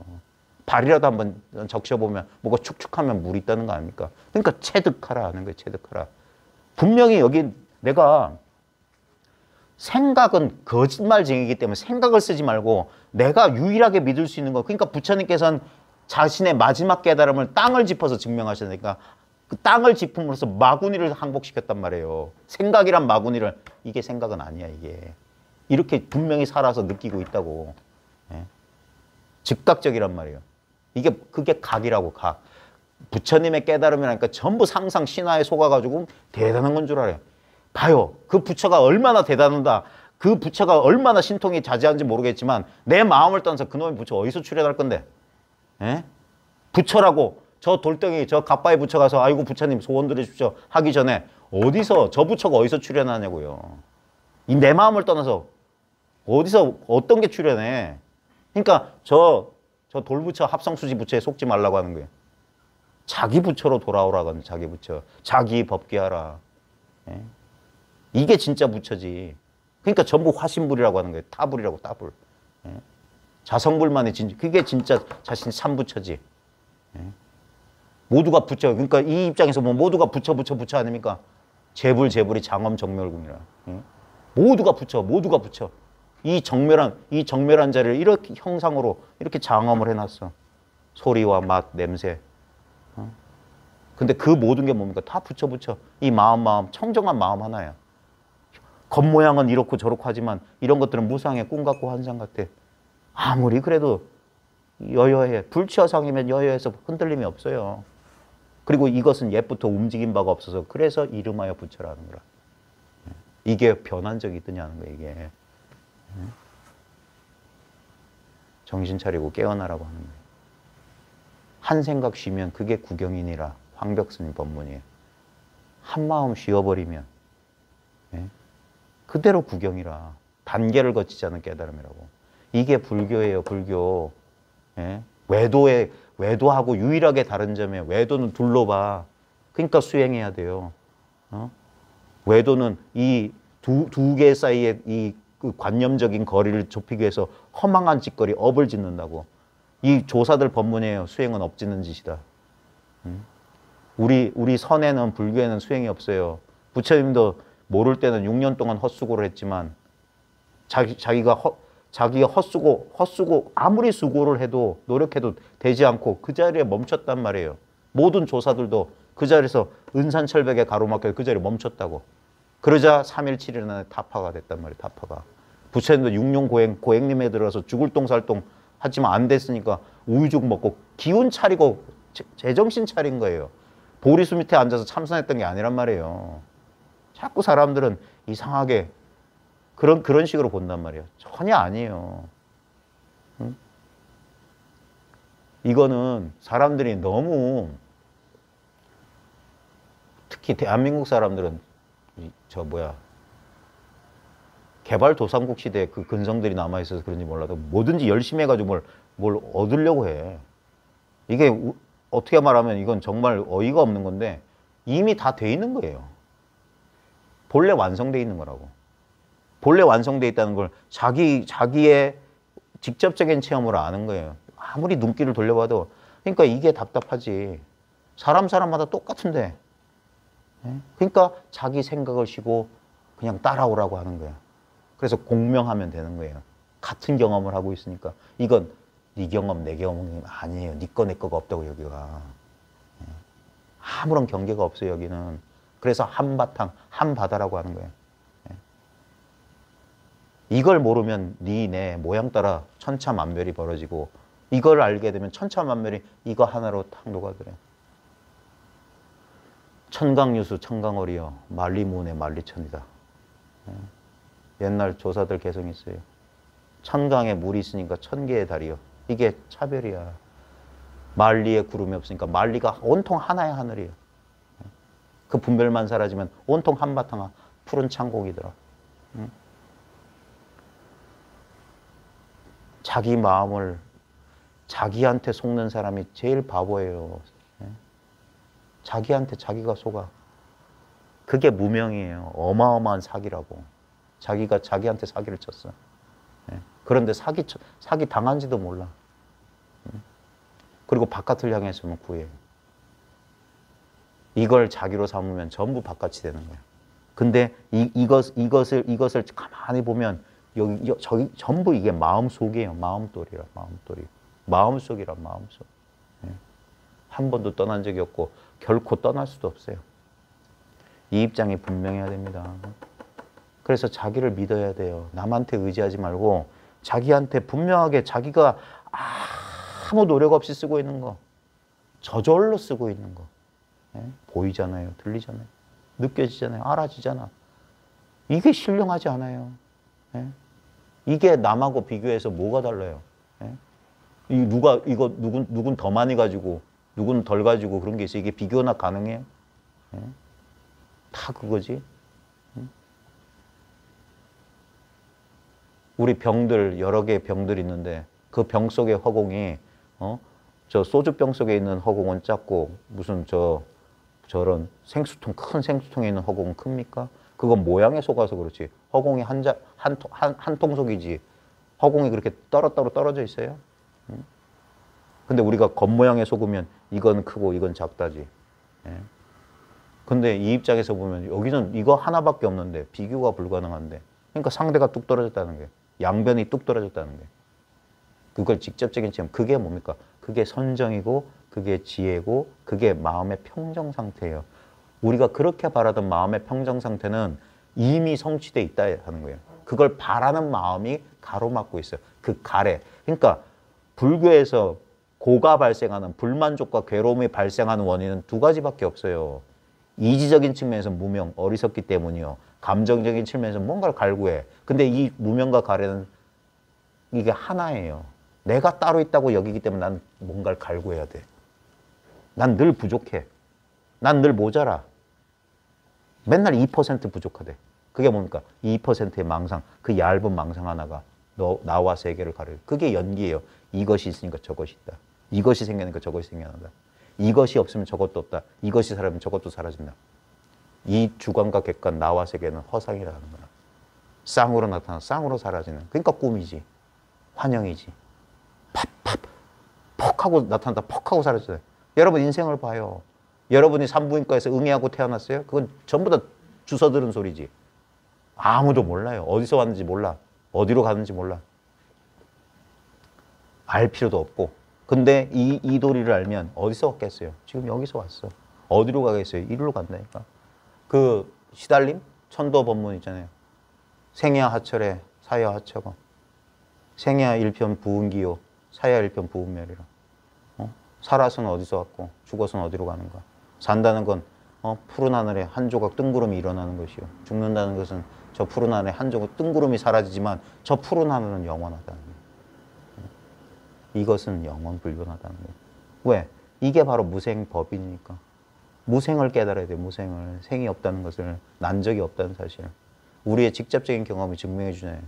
Speaker 1: 발이라도 한번 적셔보면 뭐가 축축하면 물 있다는 거 아닙니까? 그러니까 체득하라 하는 거예요. 체득하라. 분명히 여기 내가 생각은 거짓말쟁이기 때문에 생각을 쓰지 말고 내가 유일하게 믿을 수 있는 거. 그러니까 부처님께서는 자신의 마지막 깨달음을 땅을 짚어서 증명하시니까 그 땅을 짚음으로써 마구니를 항복시켰단 말이에요. 생각이란 마구니를. 이게 생각은 아니야 이게. 이렇게 분명히 살아서 느끼고 있다고. 즉각적이란 말이에요. 그게 각이라고 각. 부처님의 깨달음이라니까 전부 상상 신화에 속아가지고 대단한 건 줄 알아요. 봐요. 그 부처가 얼마나 대단하다. 그 부처가 얼마나 신통이 자제한지 모르겠지만 내 마음을 떠나서 그놈의 부처 어디서 출현할 건데? 부처라고 저 돌덩이 저 갓바위 부처 가서 아이고 부처님 소원 들어주십시오 하기 전에 어디서 저 부처가 어디서 출현하냐고요. 이 내 마음을 떠나서 어디서 어떤 게 출현해. 그러니까 저 돌부처 합성수지 부처에 속지 말라고 하는 거예요. 자기 부처로 돌아오라고 하는 자기 부처. 자기 법계하라. 이게 진짜 부처지. 그러니까 전부 화신불이라고 하는 거예요. 타불이라고 타불. 자성불만이 그게 진짜 자신 참부처지. 모두가 부처. 그러니까 이 입장에서 뭐 모두가 부처 아닙니까? 재불이 장엄정멸궁이라. 모두가 부처. 이 정멸한 자리를 이렇게 형상으로 이렇게 장엄을 해놨어. 소리와 맛, 냄새. 근데 그 모든 게 뭡니까? 다 부처. 이 마음, 청정한 마음 하나야. 겉모양은 이렇고 저렇고 하지만 이런 것들은 무상의 꿈 같고 환상 같아. 아무리 그래도 여여해. 불치어상이면 여여해서 흔들림이 없어요. 그리고 이것은 옛부터 움직인 바가 없어서 그래서 이름하여 부처라는 거라. 이게 변한 적이 있느냐는 거예요. 이게. 정신 차리고 깨어나라고 하는 거예요. 한 생각 쉬면 그게 구경이니라. 황벽스님 법문이에요. 한 마음 쉬어버리면 그대로 구경이라. 단계를 거치지 않은 깨달음이라고. 이게 불교예요. 불교. 외도하고 유일하게 다른 점이에요. 외도는 둘로 봐. 그러니까 수행해야 돼요. 외도는 이 두 개 사이에 그 관념적인 거리를 좁히기 위해서 허망한 짓거리, 업을 짓는다고. 이 조사들 법문이에요. 수행은 업 짓는 짓이다. 우리 선에는 불교에는 수행이 없어요. 부처님도 모를 때는 6년 동안 헛수고를 했지만 자기가 자기가 헛수고 아무리 수고를 해도 노력해도 되지 않고 그 자리에 멈췄단 말이에요. 모든 조사들도 그 자리에서 은산철벽에 가로막혀 그 자리에 멈췄다고. 그러자 3.17 안에 타파가 됐단 말이에요. 타파가. 부처님도 육룡 고행님에 들어서 죽을 똥살똥 하지만 안 됐으니까 우유죽 먹고 기운 차리고 제정신 차린 거예요. 보리수 밑에 앉아서 참선했던 게 아니란 말이에요. 자꾸 사람들은 이상하게 그런 식으로 본단 말이에요. 전혀 아니에요. 응? 이거는 사람들이 너무, 특히 대한민국 사람들은 개발도상국 시대에 그 근성들이 남아있어서 그런지 몰라도 뭐든지 열심히 해가지고 뭘 얻으려고 해. 이게 어떻게 말하면 이건 정말 어이가 없는 건데 이미 다 돼 있는 거예요. 본래 완성돼 있는 거라고. 본래 완성돼 있다는 걸 자기의 직접적인 체험으로 아는 거예요. 아무리 눈길을 돌려봐도. 그러니까 이게 답답하지. 사람마다 똑같은데. 그러니까 자기 생각을 쉬고 그냥 따라오라고 하는 거예요. 그래서 공명하면 되는 거예요. 같은 경험을 하고 있으니까. 이건 네 경험, 내 경험이 아니에요. 네 거, 내 거가 없다고 여기가. 아무런 경계가 없어요, 여기는. 그래서 한바탕, 한바다라고 하는 거예요. 이걸 모르면 네, 내 모양 따라 천차만별이 벌어지고 이걸 알게 되면 천차만별이 이거 하나로 탁 녹아들어요. 천강유수 천강어리여 만리무운의 만리천이다. 옛날 조사들 개성 있어요. 천강에 물이 있으니까 1000개의 달이요. 이게 차별이야. 만리에 구름이 없으니까 만리가 온통 하나의 하늘이에요. 그 분별만 사라지면 온통 한바탕 푸른 창공이더라. 자기 마음을 자기한테 속는 사람이 제일 바보예요. 자기한테 자기가 속아. 그게 무명이에요. 어마어마한 사기라고. 자기가 자기한테 사기를 쳤어. 그런데 사기 당한지도 몰라. 그리고 바깥을 향했으면 구해요. 이걸 자기로 삼으면 전부 바깥이 되는 거예요. 근데 이것을 가만히 보면 저기 전부 이게 마음속이에요. 마음돌이라, 마음돌이. 마음속이라, 마음속. 한 번도 떠난 적이 없고 결코 떠날 수도 없어요. 이 입장이 분명해야 됩니다. 그래서 자기를 믿어야 돼요. 남한테 의지하지 말고 자기한테 분명하게 자기가 아무 노력 없이 쓰고 있는 거, 저절로 쓰고 있는 거. 보이잖아요. 들리잖아요. 느껴지잖아요. 알아지잖아. 이게 신령하지 않아요. 이게 남하고 비교해서 뭐가 달라요? 누군 더 많이 가지고 누군 덜 가지고 그런 게 있어요. 이게 비교나 가능해요? 다 그거지. 우리 병들, 여러 개의 병들이 있는데 그 병 속의 허공이 저 소주병 속에 있는 허공은 작고 무슨 저런 생수통, 큰 생수통에 있는 허공은 큽니까? 그건 모양에 속아서 그렇지. 허공이 한 통속이지. 허공이 그렇게 따로따로 떨어져 있어요? 근데 우리가 겉모양에 속으면 이건 크고 이건 작다지. 근데 이 입장에서 보면 여기는 이거 하나밖에 없는데 비교가 불가능한데. 그러니까 상대가 뚝 떨어졌다는 거예요. 양변이 뚝 떨어졌다는 거예요. 그걸 직접적인 체험. 그게 뭡니까? 그게 선정이고 그게 지혜고 그게 마음의 평정 상태예요. 우리가 그렇게 바라던 마음의 평정 상태는 이미 성취되어 있다 하는 거예요. 그걸 바라는 마음이 가로막고 있어요. 그 가래. 그러니까 불교에서 고가 발생하는 불만족과 괴로움이 발생하는 원인은 두 가지밖에 없어요. 이지적인 측면에서 무명, 어리석기 때문이요. 감정적인 측면에서 뭔가를 갈구해. 근데 이 무명과 가래는 이게 하나예요. 내가 따로 있다고 여기기 때문에 난 뭔가를 갈구해야 돼. 난 늘 부족해. 난 늘 모자라. 맨날 2% 부족하대. 그게 뭡니까? 2%의 망상, 그 얇은 망상 하나가 나와 세계를 가려요. 그게 연기예요. 이것이 있으니까 저것이 있다. 이것이 생기니까 저것이 생겨난다. 이것이 없으면 저것도 없다. 이것이 사라지면 저것도 사라진다. 이 주관과 객관, 나와 세계는 허상이라는 거야. 쌍으로 나타나 쌍으로 사라지는. 그러니까 꿈이지. 환영이지. 퍽 하고 나타났다 퍽 하고 사라져요. 여러분 인생을 봐요. 여러분이 산부인과에서 응애하고 태어났어요? 그건 전부 다 주워 들은 소리지. 아무도 몰라요. 어디서 왔는지 몰라. 어디로 가는지 몰라. 알 필요도 없고. 근데 이 도리를 알면 어디서 왔겠어요? 지금 여기서 왔어. 어디로 가겠어요? 이리로 간다니까. 그 시달림? 천도 법문 있잖아요. 생야 하철에 사야 하처가. 생야 일편 부운기요. 사야 일편 부운멸이라. 살아서는 어디서 왔고 죽어서는 어디로 가는가. 산다는 건 푸른 하늘에 한 조각 뜬구름이 일어나는 것이요. 죽는다는 것은 저 푸른 하늘에 한 조각 뜬구름이 사라지지만 저 푸른 하늘은 영원하다는 거예요. 이것은 영원 불변하다는 거예요. 왜? 이게 바로 무생법이니까. 무생을 깨달아야 돼요. 무생을. 생이 없다는 것을, 난 적이 없다는 사실을. 우리의 직접적인 경험이 증명해 주잖아요.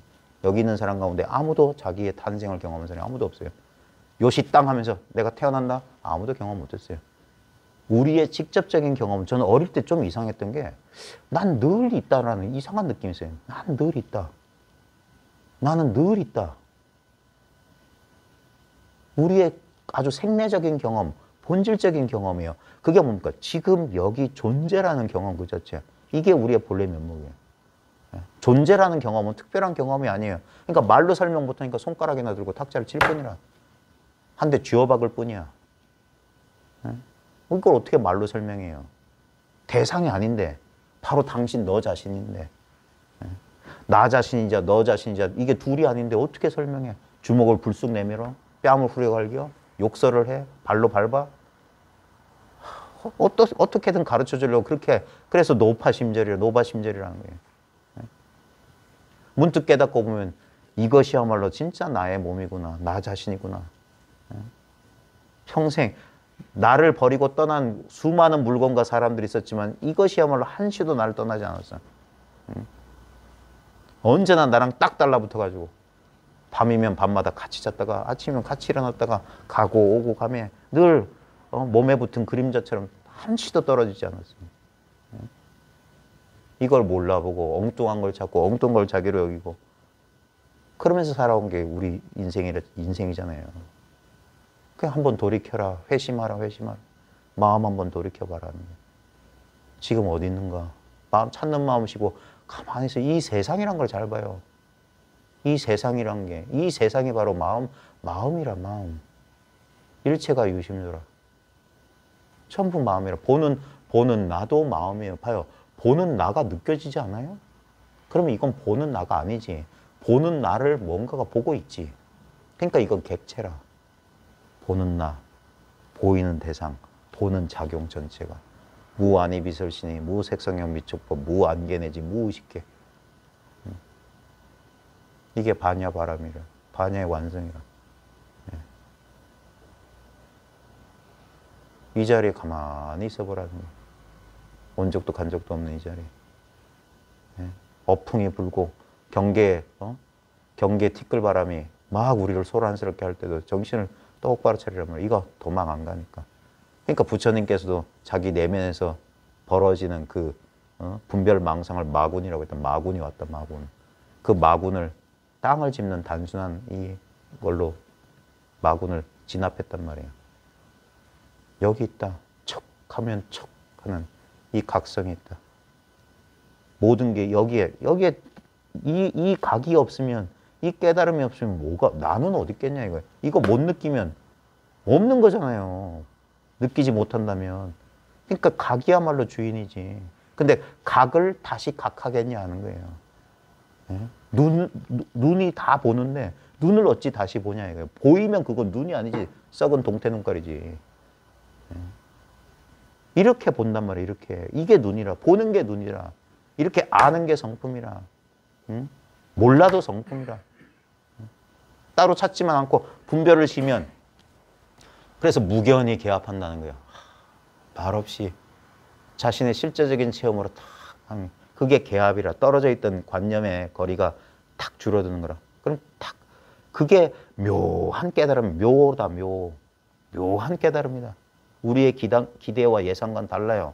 Speaker 1: 여기 있는 사람 가운데 아무도 자기의 탄생을 경험한 사람이 아무도 없어요. 요시 땅 하면서 내가 태어난다? 아무도 경험 못했어요. 우리의 직접적인 경험은, 저는 어릴 때 좀 이상했던 게, 난 늘 있다라는 이상한 느낌이 있어요. 난 늘 있다. 나는 늘 있다. 우리의 아주 생내적인 경험, 본질적인 경험이에요. 그게 뭡니까? 지금 여기 존재라는 경험 그 자체. 이게 우리의 본래 면목이에요. 존재라는 경험은 특별한 경험이 아니에요. 그러니까 말로 설명 못하니까 손가락이나 들고 탁자를 칠 뿐이라. 한 대 쥐어박을 뿐이야. 이걸 어떻게 말로 설명해요? 대상이 아닌데, 바로 당신 너 자신인데, 나 자신이자 너 자신이자 이게 둘이 아닌데 어떻게 설명해? 주먹을 불쑥 내밀어? 뺨을 후려갈겨? 욕설을 해? 발로 밟아? 어떻게든 가르쳐 주려고 그렇게, 그래서 노파심절이라는 거예요. 문득 깨닫고 보면 이것이야말로 진짜 나의 몸이구나. 나 자신이구나. 평생 나를 버리고 떠난 수많은 물건과 사람들이 있었지만 이것이야말로 한시도 나를 떠나지 않았어. 언제나 나랑 딱 달라붙어가지고 밤이면 밤마다 같이 잤다가 아침이면 같이 일어났다가 가고 오고 가며 늘 몸에 붙은 그림자처럼 한시도 떨어지지 않았어요. 이걸 몰라보고 엉뚱한 걸 찾고 엉뚱한 걸 자기로 여기고 그러면서 살아온 게 우리 인생이잖아요. 그냥 한번 돌이켜라. 회심하라. 마음 한번 돌이켜봐라. 지금 어디 있는가. 마음 찾는 마음이시고 가만히 있어. 이 세상이란 걸 잘 봐요. 이 세상이란 게, 이 세상이 바로 마음이라, 마음. 일체가 유심조라. 전부 마음이라. 보는 나도 마음이에요. 봐요. 보는 나가 느껴지지 않아요? 그러면 이건 보는 나가 아니지. 보는 나를 뭔가가 보고 있지. 그러니까 이건 객체라. 보는 나, 보이는 대상, 보는 작용 전체가. 무안이 비설신이, 무색성형 미촉법, 무안개내지, 무의식계. 이게 반야 바람이라. 반야의 완성이라. 이 자리에 가만히 있어보라는 거예요. 온 적도 간 적도 없는 이 자리에. 어풍이 불고 경계 티끌바람이 막 우리를 소란스럽게 할 때도 정신을 똑바로 차리란 말이에요. 이거 도망 안 가니까. 그러니까 부처님께서도 자기 내면에서 벌어지는 그 분별망상을 마군이라고 했다. 마군이 왔다. 마군. 그 마군을 땅을 짚는 단순한 이걸로 마군을 진압했단 말이에요. 여기 있다. 척 하면 척 하는 이 각성이 있다. 모든 게 여기에 이 각이 없으면, 이 깨달음이 없으면 뭐가, 나는 어디 있겠냐 이거예요. 이거 못 느끼면 없는 거잖아요. 느끼지 못한다면. 그러니까 각이야말로 주인이지. 근데 각을 다시 각하겠냐 하는 거예요. 눈이 다 보는데 눈을 어찌 다시 보냐 이거예요. 보이면 그건 눈이 아니지. 썩은 동태 눈깔이지. 이렇게 본단 말이에요. 이렇게. 이게 눈이라. 보는 게 눈이라. 이렇게 아는 게 성품이라. 몰라도 성품이라. 따로 찾지만 않고 분별을 쉬면, 그래서 무견히 개합한다는 거예요. 말없이 자신의 실제적인 체험으로 탁 하면 그게 개합이라. 떨어져 있던 관념의 거리가 탁 줄어드는 거라. 그럼 탁, 그게 묘한 깨달음, 묘다, 묘한 깨달음이다. 우리의 기대와 예상과는 달라요.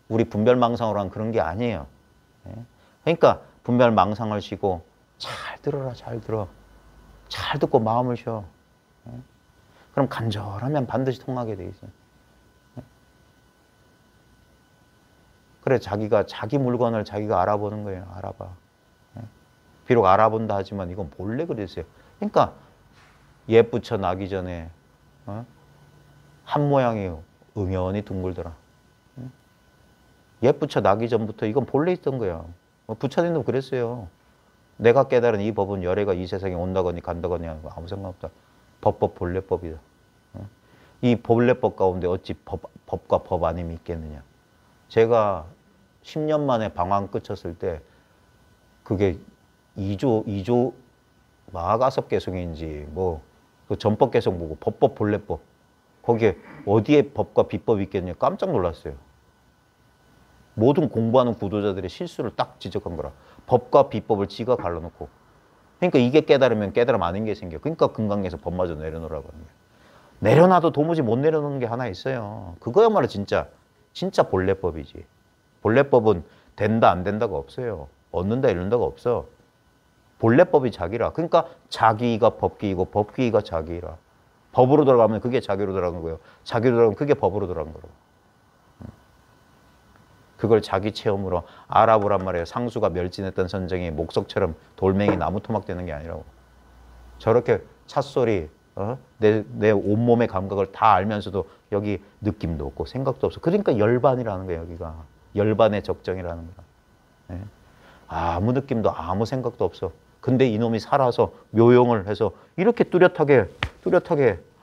Speaker 1: 우리 분별망상으로 한 그런 게 아니에요. 그러니까 분별망상을 쉬고 잘 들어라. 잘 들어. 잘 듣고 마음을 쉬어. 그럼 간절하면 반드시 통하게 돼 있어요. 그래, 자기가 자기 물건을 자기가 알아보는 거예요. 알아봐. 비록 알아본다 하지만 이건 몰래 그랬어요. 그러니까 옛 부처 나기 전에 한 모양이 응연히 둥글더라. 옛 부처 나기 전부터 이건 본래 있던 거야. 부처님도 그랬어요. 내가 깨달은 이 법은 열애가 이 세상에 온다거니 간다거니 하는 거 아무 상관없다. 법법 본래법이다. 이 본래법 가운데 어찌 법과 법 아님이 있겠느냐. 제가 10년 만에 방황 끝쳤을 때 그게 2조 마가섭 개성인지 그 전법 개성 보고 법법 본래법 거기에 어디에 법과 비법이 있겠느냐 깜짝 놀랐어요. 모든 공부하는 구도자들의 실수를 딱 지적한 거라. 법과 비법을 지가 갈라놓고. 그러니까 이게 깨달으면 깨달음 아닌 게 생겨. 그러니까 금강에서 법마저 내려놓으라고 하는 거예요. 내려놔도 도무지 못 내려놓는 게 하나 있어요. 그거야말로 진짜 본래법이지. 본래법은 된다 안 된다가 없어요. 얻는다 잃는다가 없어. 본래법이 자기라. 그러니까 자기가 법기이고 법기가 자기라. 법으로 돌아가면 그게 자기로 돌아가는 거예요. 자기로 돌아가면 그게 법으로 돌아가는 거라고. 그걸 자기 체험으로 알아보란 말이에요. 상수가 멸진했던 선정이 목석처럼 돌멩이 나무 토막 되는 게 아니라고. 저렇게 찻소리, 내 온몸의 감각을 다 알면서도 여기 느낌도 없고 생각도 없어. 그러니까 열반이라는 거예요. 여기가. 열반의 적정이라는 거야. 네. 아무 느낌도 아무 생각도 없어. 근데 이놈이 살아서 묘용을 해서 이렇게 뚜렷하게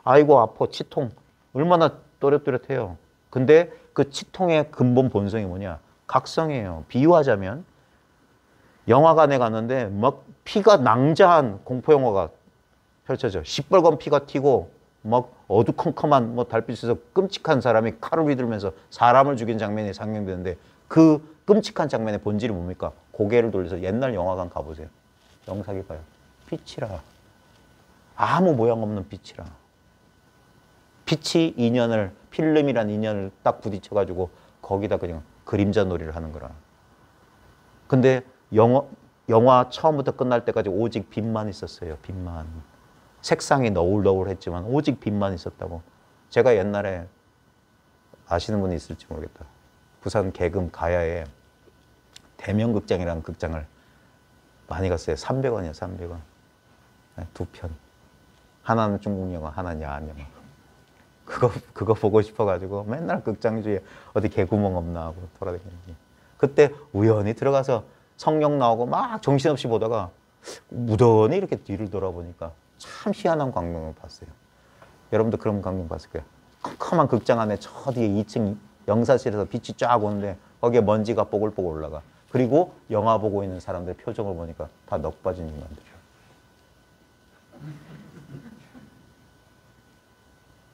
Speaker 1: 아이고 아파 치통 얼마나 또렷또렷해요. 근데 그 치통의 근본 본성이 뭐냐? 각성이에요. 비유하자면 영화관에 갔는데 막 피가 낭자한 공포영화가 펼쳐져. 시뻘건 피가 튀고 막 어두컴컴한 달빛에서 끔찍한 사람이 칼을 휘둘면서 사람을 죽인 장면이 상영되는데 그 끔찍한 장면의 본질이 뭡니까? 고개를 돌려서 옛날 영화관 가보세요. 영상에 봐요. 빛이라. 아무 모양 없는 빛이라. 빛이 인연을 필름이란 인연을 딱 부딪혀가지고 거기다 그냥 그림자 놀이를 하는 거라. 근데 영화 처음부터 끝날 때까지 오직 빛만 있었어요. 빛만. 색상이 너울너울했지만 오직 빛만 있었다고. 제가 옛날에 아시는 분이 있을지 모르겠다. 부산 계금 가야에 대명극장이라는 극장을 많이 갔어요. 300원이요. 300원. 두 편. 하나는 중국 영화, 하나는 야한 영화. 그거 보고 싶어가지고 맨날 극장 주위에 어디 개구멍 없나 하고 돌아다니는데 그때 우연히 들어가서 성령 나오고 막 정신없이 보다가 무던히 이렇게 뒤를 돌아보니까 참 희한한 광경을 봤어요. 여러분도 그런 광경 봤을 거예요. 컴컴한 극장 안에 저 뒤에 2층 영사실에서 빛이 쫙 오는데 거기에 먼지가 뽀글뽀글 올라가. 그리고 영화 보고 있는 사람들 표정을 보니까 다 넋 빠진 인간들이야.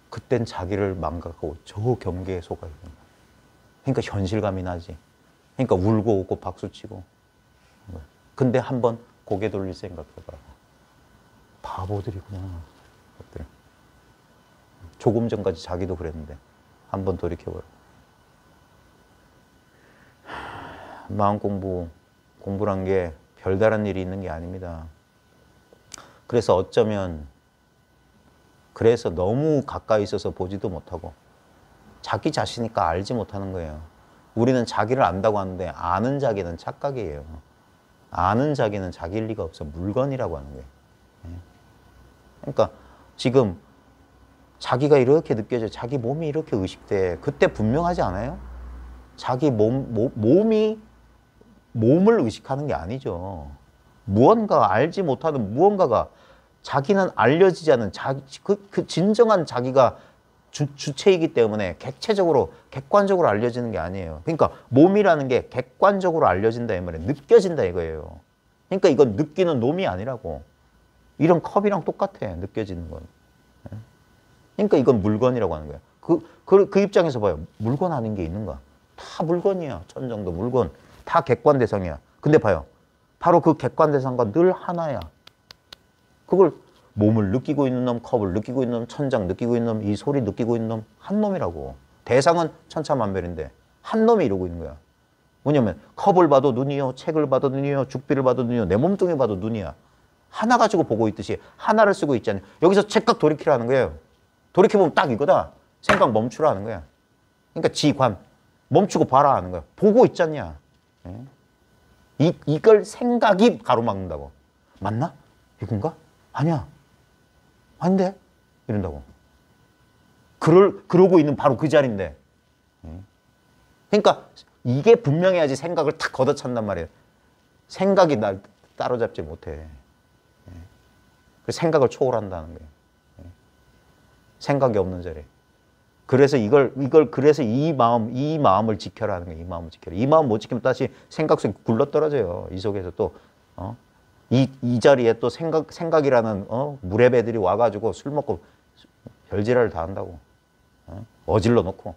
Speaker 1: 그땐 자기를 망각하고 저 경계에 속아 있는 거야. 그러니까 현실감이 나지. 그러니까 울고 웃고 박수치고. 근데 한번 고개 돌릴 생각해봐. 바보들이구나. 조금 전까지 자기도 그랬는데 한번 돌이켜봐라. 마음 공부란 게 별다른 일이 있는 게 아닙니다. 그래서 어쩌면 그래서 너무 가까이 있어서 보지도 못하고 자기 자신이니까 알지 못하는 거예요. 우리는 자기를 안다고 하는데 아는 자기는 착각이에요. 아는 자기는 자기일 리가 없어. 물건이라고 하는 거예요. 그러니까 지금 자기가 이렇게 느껴져. 자기 몸이 이렇게 의식돼. 그때 분명하지 않아요? 자기 몸이 몸을 의식하는 게 아니죠. 무언가 알지 못하는 무언가가 자기는 알려지지 않은 그 진정한 자기가 주체이기 때문에 객관적으로 알려지는 게 아니에요. 그러니까 몸이라는 게 객관적으로 알려진다 이 말이에요. 느껴진다 이거예요. 그러니까 이건 느끼는 놈이 아니라고. 이런 컵이랑 똑같아. 느껴지는 건. 그러니까 이건 물건이라고 하는 거예요. 그 입장에서 봐요. 물건 아닌 게 있는가? 다 물건이야. 천정도 물건. 다 객관 대상이야. 근데 봐요. 바로 그 객관 대상과 늘 하나야. 그걸 몸을 느끼고 있는 놈, 컵을 느끼고 있는 놈, 천장 느끼고 있는 놈, 이 소리 느끼고 있는 놈, 한 놈이라고. 대상은 천차만별인데 한 놈이 이러고 있는 거야. 뭐냐면 컵을 봐도 눈이요, 책을 봐도 눈이요, 죽비를 봐도 눈이요, 내 몸뚱이 봐도 눈이야. 하나 가지고 보고 있듯이 하나를 쓰고 있잖아요. 여기서 즉각 돌이키라는 거예요. 돌이켜보면 딱 이거다. 생각 멈추라 하는 거야. 그러니까 지관, 멈추고 봐라 하는 거야. 보고 있잖냐. 이걸 생각이 가로막는다고. 맞나? 이건가? 아니야. 아닌데? 이런다고. 그러고 있는 바로 그 자리인데. 그러니까 이게 분명해야지 생각을 탁 걷어찬단 말이에요. 생각이 날 따로잡지 못해. 그 생각을 초월한다는 거예요. 생각이 없는 자리. 그래서 그래서 이 마음을 지켜라는 거예요. 이 마음을 지켜라. 이 마음 못 지키면 다시 생각 속에 굴러떨어져요. 이 속에서 또, 이 자리에 또 생각이라는, 물의 배들이 와가지고 술 먹고 별지랄을 다 한다고. 어질러 놓고.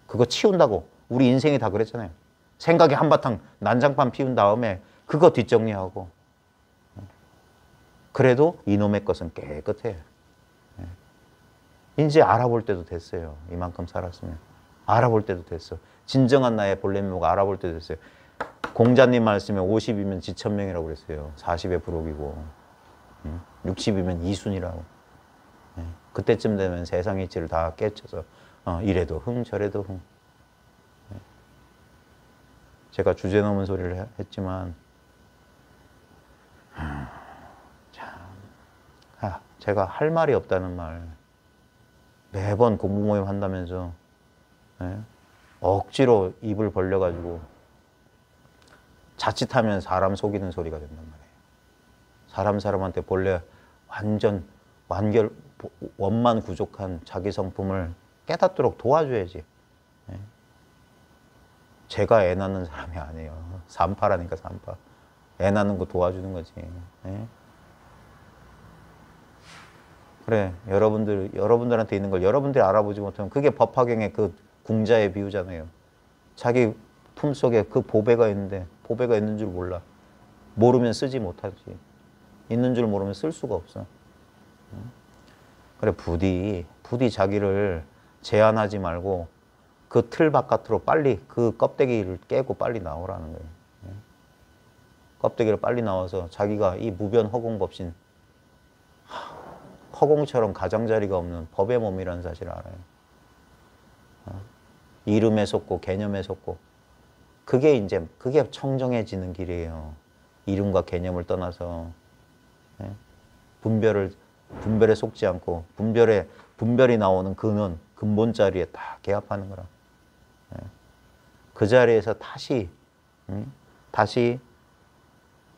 Speaker 1: 그거 치운다고. 우리 인생이 다 그랬잖아요. 생각이 한바탕 난장판 피운 다음에 그거 뒷정리하고. 그래도 이놈의 것은 깨끗해. 이제 알아볼 때도 됐어요. 이만큼 살았으면. 알아볼 때도 됐어. 진정한 나의 본래 면모가 알아볼 때도 됐어요. 공자님 말씀에 50이면 지천명이라고 그랬어요. 40에 부록이고 60이면 이순이라고. 그때쯤 되면 세상 이치를 다 깨쳐서 이래도 흥 저래도 흥. 제가 주제 넘은 소리를 했지만 참 제가 할 말이 없다는 말 매번 공부 모임 한다면서 억지로 입을 벌려가지고 자칫하면 사람 속이는 소리가 된단 말이에요. 사람한테 본래 원만 부족한 자기 성품을 깨닫도록 도와줘야지. 제가 애 낳는 사람이 아니에요. 산파라니까 산파. 애 낳는 거 도와주는 거지. 그래, 여러분들한테 있는 걸 여러분들이 알아보지 못하면 그게 법화경의 그 궁자의 비유잖아요. 자기 품속에 그 보배가 있는데 보배가 있는 줄 몰라. 모르면 쓰지 못하지. 있는 줄 모르면 쓸 수가 없어. 그래, 부디 자기를 제한하지 말고 그 틀 바깥으로 빨리 그 껍데기를 깨고 빨리 나오라는 거예요. 껍데기를 빨리 나와서 자기가 이 무변 허공법신 허공처럼 가장자리가 없는 법의 몸이라는 사실을 알아요. 이름에 속고 개념에 속고 그게 청정해지는 길이에요. 이름과 개념을 떠나서 분별에 속지 않고 분별이 나오는 근본 자리에 다 개합하는 거라. 그 자리에서 다시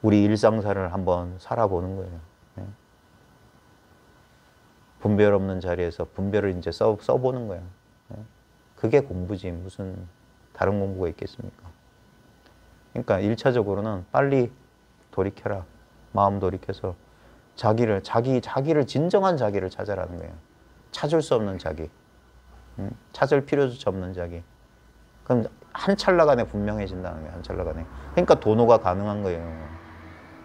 Speaker 1: 우리 일상사를 한번 살아보는 거예요. 분별 없는 자리에서 분별을 이제 써보는 거야. 그게 공부지 무슨 다른 공부가 있겠습니까? 그러니까 1차적으로는 빨리 돌이켜라. 마음 돌이켜서 자기를 진정한 자기를 찾아라는 거예요. 찾을 수 없는 자기. 찾을 필요조차 없는 자기. 그럼 한 찰나간에 분명해진다는 거예요. 한 찰나간에. 그러니까 도노가 가능한 거예요.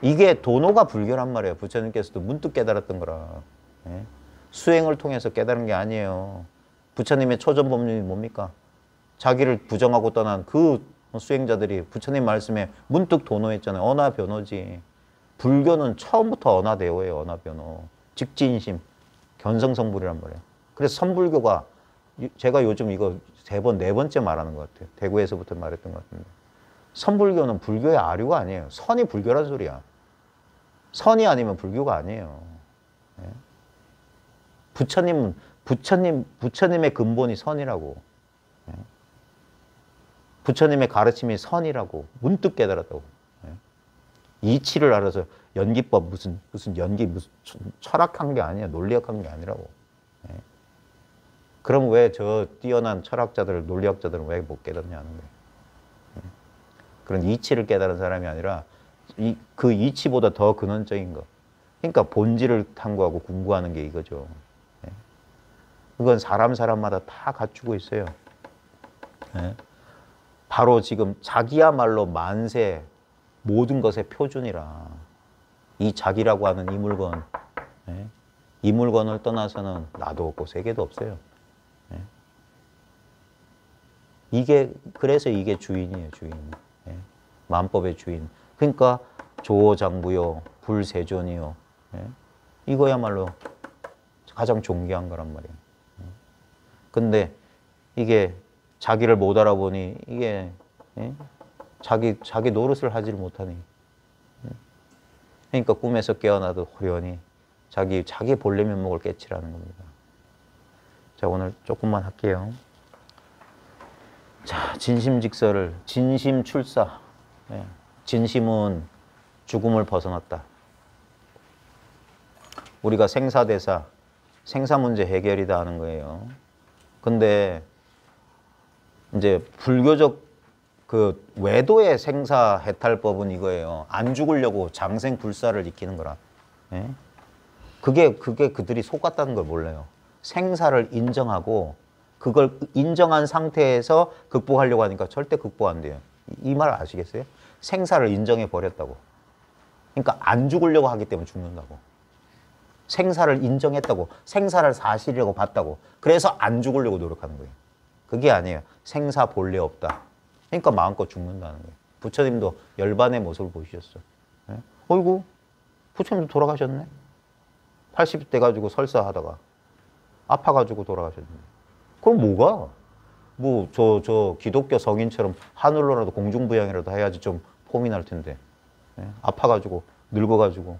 Speaker 1: 이게 도노가 불교란 말이에요. 부처님께서도 문득 깨달았던 거라. 수행을 통해서 깨달은 게 아니에요. 부처님의 초전법륜이 뭡니까? 자기를 부정하고 떠난 그 수행자들이 부처님 말씀에 문득 도노했잖아요. 언화변호지. 불교는 처음부터 언화대오예요. 언화변호. 직진심, 견성성불이란 말이에요. 그래서 선불교가 제가 요즘 이거 네 번째 말하는 것 같아요. 대구에서부터 말했던 것 같은데. 선불교는 불교의 아류가 아니에요. 선이 불교란 소리야. 선이 아니면 불교가 아니에요. 부처님의 근본이 선이라고. 부처님의 가르침이 선이라고. 문득 깨달았다고. 이치를 알아서 연기법 무슨 철학한 게 아니야. 논리학한 게 아니라고. 그럼 왜 저 뛰어난 철학자들, 논리학자들은 왜 못 깨닫냐는 거예요. 그런 이치를 깨달은 사람이 아니라 그 이치보다 더 근원적인 거. 그러니까 본질을 탐구하고 공부하는 게 이거죠. 그건 사람마다 다 갖추고 있어요. 바로 지금 자기야말로 만세 모든 것의 표준이라. 이 자기라고 하는 이 물건, 이 물건을 떠나서는 나도 없고 세계도 없어요. 그래서 이게 주인이에요, 주인. 만법의 주인. 그러니까 조장부요, 불세존이요. 이거야말로 가장 존귀한 거란 말이에요. 근데 이게 자기를 못 알아보니 이게 자기 노릇을 하지를 못하니. 그러니까 꿈에서 깨어나도 호련히 자기 본래 면목을 깨치라는 겁니다. 자, 오늘 조금만 할게요. 자, 진심직설을 진심출사. 예. 진심은 죽음을 벗어났다. 우리가 생사대사, 생사문제 해결이다 하는 거예요. 근데 이제 불교적 그 외도의 생사해탈법은 이거예요. 안 죽으려고 장생불사를 익히는 거라. 예? 그게 그들이 속았다는 걸 몰라요. 생사를 인정하고 그걸 인정한 상태에서 극복하려고 하니까 절대 극복 안 돼요. 이 말 아시겠어요? 생사를 인정해 버렸다고. 그러니까 안 죽으려고 하기 때문에 죽는다고. 생사를 인정했다고. 생사를 사실이라고 봤다고. 그래서 안 죽으려고 노력하는 거예요. 그게 아니에요. 생사 본래 없다. 그러니까 마음껏 죽는다는 거예요. 부처님도 열반의 모습을 보이셨어. 예? 어이구, 부처님도 돌아가셨네. 80대 가지고 설사하다가 아파가지고 돌아가셨는데. 그럼 뭐가? 뭐 저 기독교 성인처럼 하늘로라도 공중부양이라도 해야지 좀 폼이 날 텐데. 예? 아파가지고 늙어가지고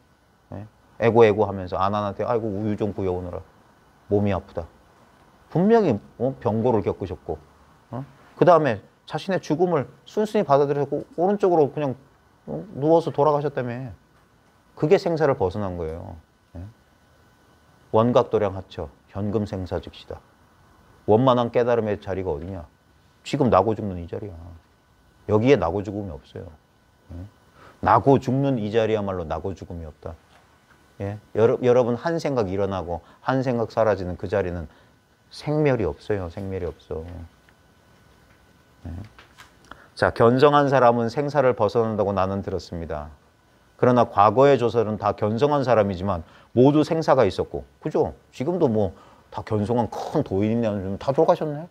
Speaker 1: 예? 애고 하면서 아난한테 아이고 우유 좀 부여오느라 몸이 아프다. 분명히 병고를 겪으셨고 그 다음에 자신의 죽음을 순순히 받아들였고 오른쪽으로 그냥 누워서 돌아가셨다며. 그게 생사를 벗어난 거예요. 예? 원각도량 하처 현금생사 즉시다. 원만한 깨달음의 자리가 어디냐? 지금 나고 죽는 이 자리야. 여기에 나고 죽음이 없어요. 예? 나고 죽는 이 자리야말로 나고 죽음이 없다. 예? 여러분 한 생각 일어나고 한 생각 사라지는 그 자리는 생멸이 없어요. 생멸이 없어. 예? 자, 견성한 사람은 생사를 벗어난다고 나는 들었습니다. 그러나 과거의 조설은 다 견성한 사람이지만 모두 생사가 있었고, 그죠? 지금도 뭐 다 견성한 큰 도인이냐, 다 돌아가셨네.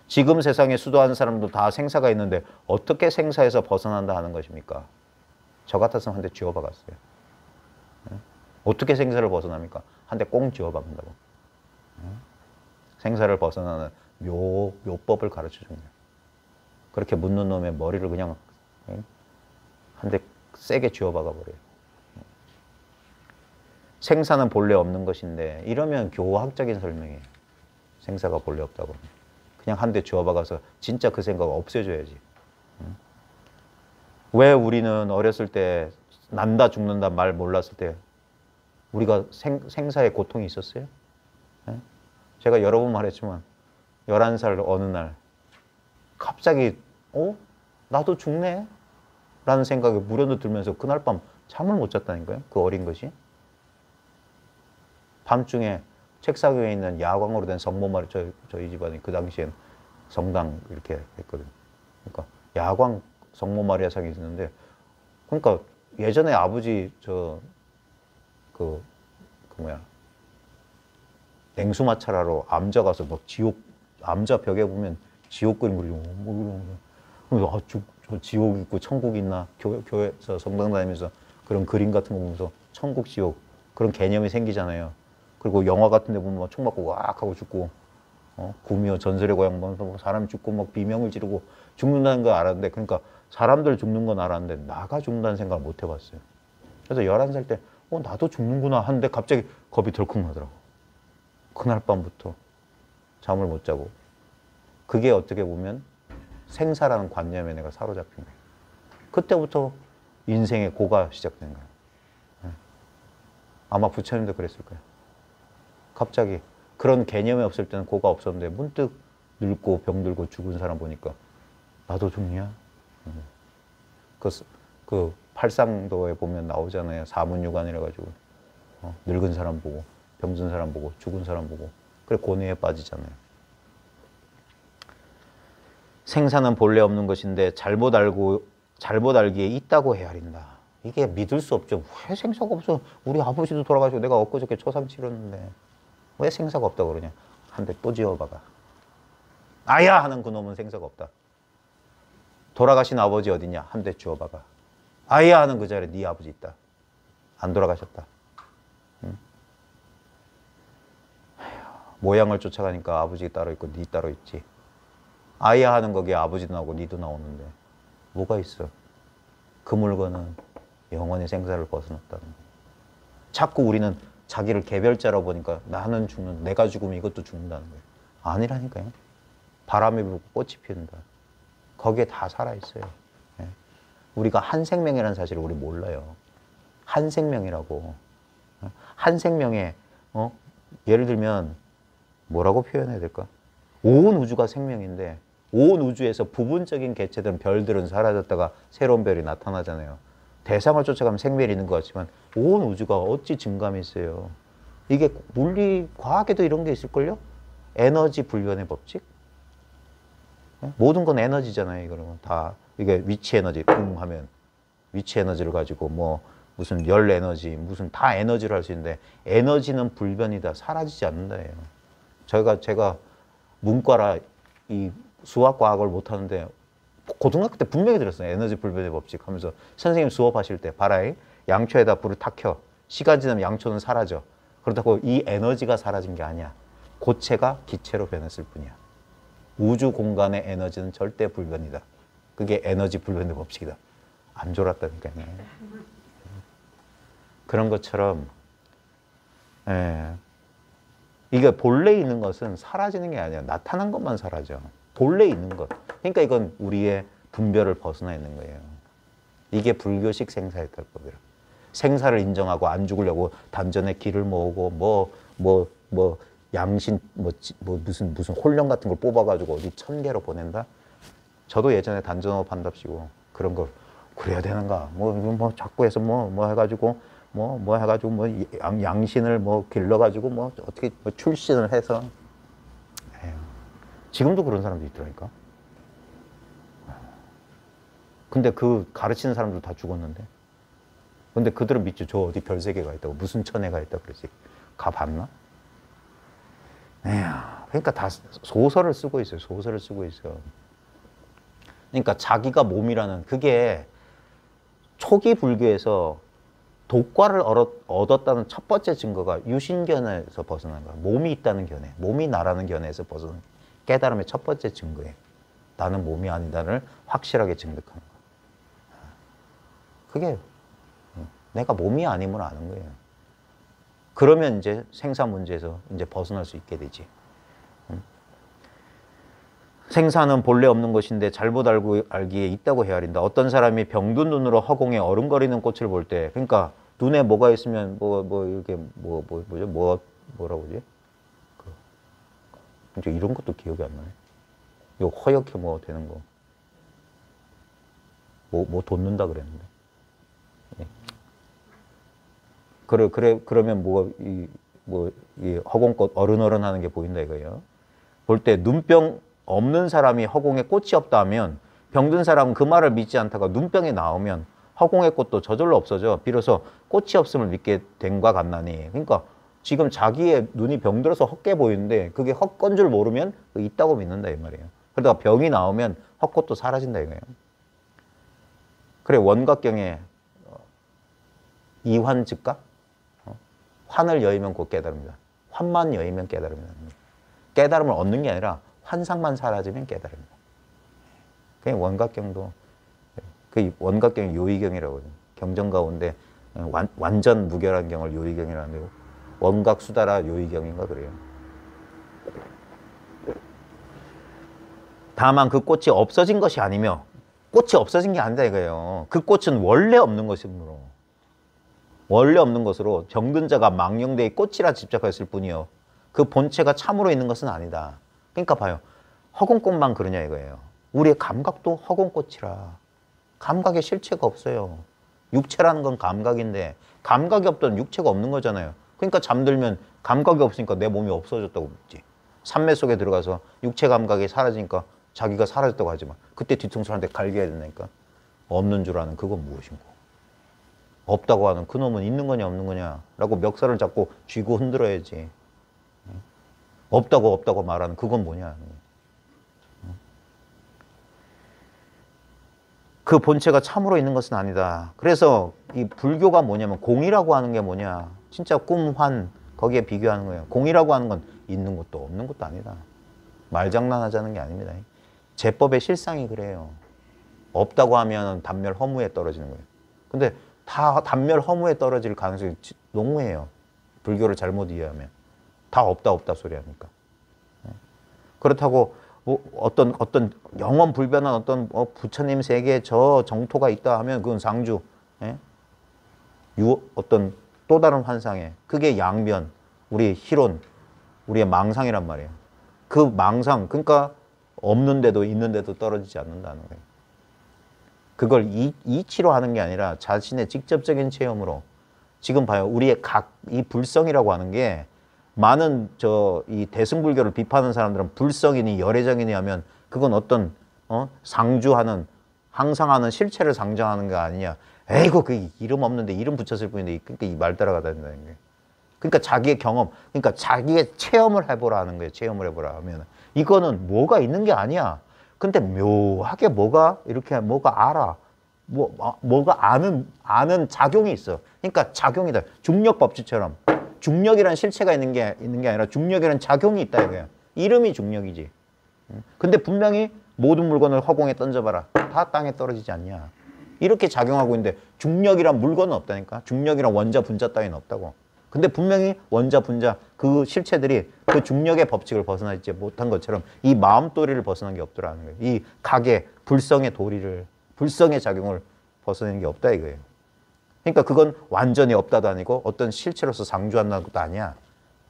Speaker 1: 지금 세상에 수도하는 사람도 다 생사가 있는데 어떻게 생사에서 벗어난다 하는 것입니까? 저 같았으면 한 대 쥐어박았어요. 어떻게 생사를 벗어납니까? 한 대 꽁 쥐어박는다고. 생사를 벗어나는 묘법을 가르쳐 줍니다. 그렇게 묻는 놈의 머리를 그냥 한 대 세게 쥐어박아 버려요. 생사는 본래 없는 것인데 이러면 교학적인 설명이에요. 생사가 본래 없다고. 그냥 한 대 쥐어박아서 진짜 그 생각 없애줘야지. 왜 우리는 어렸을 때 난다 죽는다 말 몰랐을 때 우리가 생사의 고통이 있었어요? 제가 여러 번 말했지만 11살 어느 날 갑자기 나도 죽네? 라는 생각이 무련도 들면서 그날 밤 잠을 못 잤다니까요. 그 어린 것이. 밤중에 책상 위에 있는 야광으로 된 성모마리, 저희 집안이 그 당시엔 성당 이렇게 했거든요. 그러니까 야광 성모마리아상이 있는데, 그러니까 예전에 아버지 냉수마찰하러 암자 가서 막 지옥, 암자 벽에 보면 지옥 그림 그리고 저 지옥 있고 천국 있나? 교회에서 성당 다니면서 그런 그림 같은 거 보면서 천국, 지옥 그런 개념이 생기잖아요. 그리고 영화 같은 데 보면 막 총 맞고 왁 하고 죽고 구미호 전설의 고향 보면서 뭐 사람이 죽고 막 비명을 지르고 죽는다는 걸 알았는데, 그러니까 사람들 죽는 건 알았는데 나가 죽는다는 생각을 못 해봤어요. 그래서 11살 때 나도 죽는구나 하는데 갑자기 겁이 덜컥 나더라고. 그날 밤부터 잠을 못 자고. 그게 어떻게 보면 생사라는 관념에 내가 사로잡힌 거예요. 그때부터 인생의 고가 시작된 거예요. 아마 부처님도 그랬을 거예요. 갑자기 그런 개념이 없을 때는 고가 없었는데 문득 늙고 병들고 죽은 사람 보니까 나도 죽냐? 그 팔상도에 보면 나오잖아요. 사문유관이라 가지고 늙은 사람 보고 병든 사람 보고 죽은 사람 보고 그래 고뇌에 빠지잖아요. 생사는 본래 없는 것인데 잘못 알기에 있다고 헤아린다. 이게 믿을 수 없죠. 왜 생사가 없어? 우리 아버지도 돌아가시고 내가 엊그저께 초상 치렀는데 왜 생사가 없다고 그러냐? 한 대 또 지어봐가. 아야 하는 그놈은 생사가 없다. 돌아가신 아버지 어디냐? 한 대 주워봐가. 아야 하는 그 자리에 네 아버지 있다. 안 돌아가셨다. 응? 모양을 쫓아가니까 아버지 따로 있고 네 따로 있지. 아야 하는 거기에 아버지도 나오고 니도 나오는데 뭐가 있어? 그 물건은 영원히 생사를 벗어났다는 거예요. 자꾸 우리는 자기를 개별자로 보니까 나는 죽는, 내가 죽으면 이것도 죽는다는 거예요. 아니라니까요. 바람이 불고 꽃이 피운다. 거기에 다 살아있어요. 예. 우리가 한 생명이라는 사실을 우리 몰라요. 한 생명이라고. 한 생명에 예를 들면 뭐라고 표현해야 될까? 온 우주가 생명인데 온 우주에서 부분적인 개체들은 별들은 사라졌다가 새로운 별이 나타나잖아요. 대상을 쫓아가면 생명이 있는 것 같지만 온 우주가 어찌 증감이 있어요. 이게 물리, 과학에도 이런 게 있을걸요? 에너지 불변의 법칙? 모든 건 에너지잖아요. 이거는 다 이게 위치 에너지 쿵 하면 위치 에너지를 가지고 뭐 무슨 열 에너지 무슨 다 에너지를 할 수 있는데 에너지는 불변이다. 사라지지 않는다예요. 제가 문과라 이 수학 과학을 못 하는데 고등학교 때 분명히 들었어요. 에너지 불변의 법칙 하면서 선생님 수업하실 때 봐라잉. 양초에다 불을 탁 켜. 시간 지나면 양초는 사라져. 그렇다고 이 에너지가 사라진 게 아니야. 고체가 기체로 변했을 뿐이야. 우주 공간의 에너지는 절대 불변이다. 그게 에너지 불변의 법칙이다. 안 졸았다니까요. 그런 것처럼 이게 본래 있는 것은 사라지는 게 아니라 나타난 것만 사라져. 본래 있는 것. 그러니까 이건 우리의 분별을 벗어나 있는 거예요. 이게 불교식 생사해탈법이라. 생사를 인정하고 안 죽으려고 단전에 길을 모으고 양신 무슨 혼령 같은 걸 뽑아가지고 어디 천계로 보낸다. 저도 예전에 단전업 한답시고 그런 걸 그래야 되는가? 뭐 자꾸 해서 뭐 해가지고 양신을 길러가지고 어떻게 출신을 해서. 에휴. 지금도 그런 사람도 있더라니까. 근데 그 가르치는 사람들 다 죽었는데. 근데 그들은 믿죠. 저 어디 별세계가 있다고. 무슨 천혜가 있다고 그러지. 가봤나? 에휴. 그러니까 다 소설을 쓰고 있어요. 소설을 쓰고 있어요. 그러니까 자기가 몸이라는 그게 초기 불교에서 독과를 얻었다는 첫 번째 증거가 유신견에서 벗어난 거야. 몸이 있다는 견해, 몸이 나라는 견해에서 벗어난 깨달음의 첫 번째 증거예요. 나는 몸이 아니다를 확실하게 증득하는 거야. 그게 내가 몸이 아님을 아는 거예요. 그러면 이제 생사 문제에서 이제 벗어날 수 있게 되지. 생사는 본래 없는 것인데 잘못 알기에 있다고 헤아린다. 어떤 사람이 병든 눈으로 허공에 어른거리는 꽃을 볼 때, 그러니까 눈에 뭐가 있으면 이렇게 뭐라고 그러지? 이제 이런 것도 기억이 안 나네. 이거 허옇게 되는 거. 뭐 돋는다 그랬는데. 예. 그러면 이 허공꽃 어른어른하는 게 보인다 이거예요. 볼 때 눈병 없는 사람이 허공에 꽃이 없다 하면 병든 사람은 그 말을 믿지 않다가 눈병이 나오면 허공의 꽃도 저절로 없어져. 비로소 꽃이 없음을 믿게 된과 같나니. 그러니까 지금 자기의 눈이 병들어서 헛게 보이는데 그게 헛건 줄 모르면 있다고 믿는다 이 말이에요. 그러다가 병이 나오면 헛꽃도 사라진다 이거예요. 그래 원각경에 이환즉각? 환을 여의면 곧 깨달음이다. 환만 여의면 깨달음이다. 깨달음을 얻는 게 아니라 환상만 사라지면 깨달음이다. 그냥 원각경도 그 원각경이 요의경이라고 해요. 경전 가운데 완전 무결한 경을 요의경이라는데 원각수다라 요의경인가 그래요. 다만 그 꽃이 없어진 것이 아니며 꽃이 없어진 게 아니다 이거예요. 그 꽃은 원래 없는 것이므로 원래 없는 것으로 병든 자가 망령되이 꽃이라 집착했을 뿐이요. 그 본체가 참으로 있는 것은 아니다. 그러니까 봐요. 허공꽃만 그러냐 이거예요. 우리의 감각도 허공꽃이라. 감각에 실체가 없어요. 육체라는 건 감각인데 감각이 없던 육체가 없는 거잖아요. 그러니까 잠들면 감각이 없으니까 내 몸이 없어졌다고 묻지. 산매 속에 들어가서 육체 감각이 사라지니까 자기가 사라졌다고 하지만 그때 뒤통수 한 대 갈겨야 된다니까. 없는 줄 아는 그건 무엇인고. 없다고 하는 그놈은 있는 거냐 없는 거냐 라고 멱살을 잡고 쥐고 흔들어야지. 없다고 말하는 그건 뭐냐. 그 본체가 참으로 있는 것은 아니다. 그래서 이 불교가 뭐냐면 공이라고 하는 게 뭐냐. 진짜 꿈, 환 거기에 비교하는 거예요. 공이라고 하는 건 있는 것도 없는 것도 아니다. 말장난하자는 게 아닙니다. 제법의 실상이 그래요. 없다고 하면 단멸 허무에 떨어지는 거예요. 근데 다 단멸 허무에 떨어질 가능성이 농후해요. 불교를 잘못 이해하면. 다 없다 없다 소리 하니까. 그렇다고 뭐 어떤 영원 불변한 어떤 부처님 세계 저 정토가 있다 하면 그건 상주. 예? 어떤 또 다른 환상에 그게 양변, 우리의 희론, 우리의 망상이란 말이에요. 그 망상, 그러니까 없는데도 있는데도 떨어지지 않는다는 거예요. 그걸 이치로 하는 게 아니라 자신의 직접적인 체험으로. 지금 봐요. 우리의 이 불성이라고 하는 게 많은 이 대승불교를 비판하는 사람들은 불성이니 열애정이니 하면 그건 어떤 상주하는 항상 하는 실체를 상정하는 거 아니냐. 에이고 그 이름 없는데 이름 붙였을 뿐인데 그러니까 이 말 따라가다 된다는 거예요. 그러니까 자기의 경험, 그러니까 자기의 체험을 해보라 하는 거예요. 체험을 해보라 하면 이거는 뭐가 있는 게 아니야. 근데 묘하게 뭐가 이렇게 뭐가 알아. 뭐가 아는 작용이 있어. 그러니까 작용이다. 중력 법칙처럼 중력이란 실체가 있는 게 아니라 중력이란 작용이 있다 이거야. 이름이 중력이지. 근데 분명히 모든 물건을 허공에 던져봐라. 다 땅에 떨어지지 않냐. 이렇게 작용하고 있는데 중력이란 물건은 없다니까. 중력이란 원자, 분자 따위는 없다고. 근데 분명히 원자, 분자 그 실체들이 그 중력의 법칙을 벗어나지 못한 것처럼 이 마음도리를 벗어난 게 없더라는 거예요. 이 각의 불성의 도리를, 불성의 작용을 벗어내는 게 없다 이거예요. 그러니까 그건 완전히 없다도 아니고 어떤 실체로서 상주한다는 것도 아니야.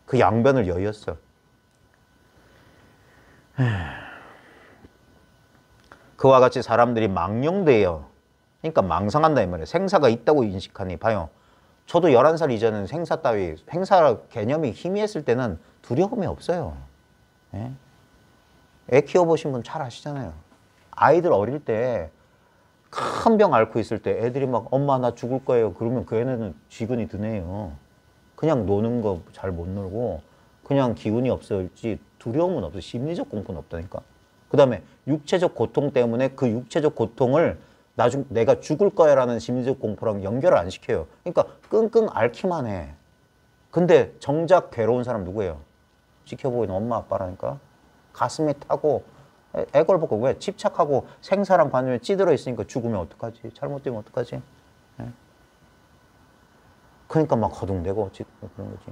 Speaker 1: 그 양변을 여였어. 그와 같이 사람들이 망령되어, 그러니까 망상한다 이 말이에요. 생사가 있다고 인식하니 봐요. 저도 11살 이전에는 생사 개념이 희미했을 때는 두려움이 없어요. 예? 애 키워보신 분 잘 아시잖아요. 아이들 어릴 때 큰 병 앓고 있을 때 애들이 막 엄마 나 죽을 거예요. 그러면 그 애는 쥐근이 드네요. 그냥 노는 거 잘 못 놀고 그냥 기운이 없을지 두려움은 없어. 심리적 공포는 없다니까. 그 다음에 육체적 고통 때문에 그 육체적 고통을 내가 죽을 거야 라는 심리적 공포랑 연결을 안 시켜요. 그러니까 끙끙 앓기만 해. 근데 정작 괴로운 사람 누구예요? 지켜보이는 엄마 아빠라니까. 가슴이 타고 애걸복걸 왜? 집착하고 생사랑 관념에 찌들어 있으니까 죽으면 어떡하지? 잘못되면 어떡하지? 예? 그러니까 막 거둥대고 그런 거지.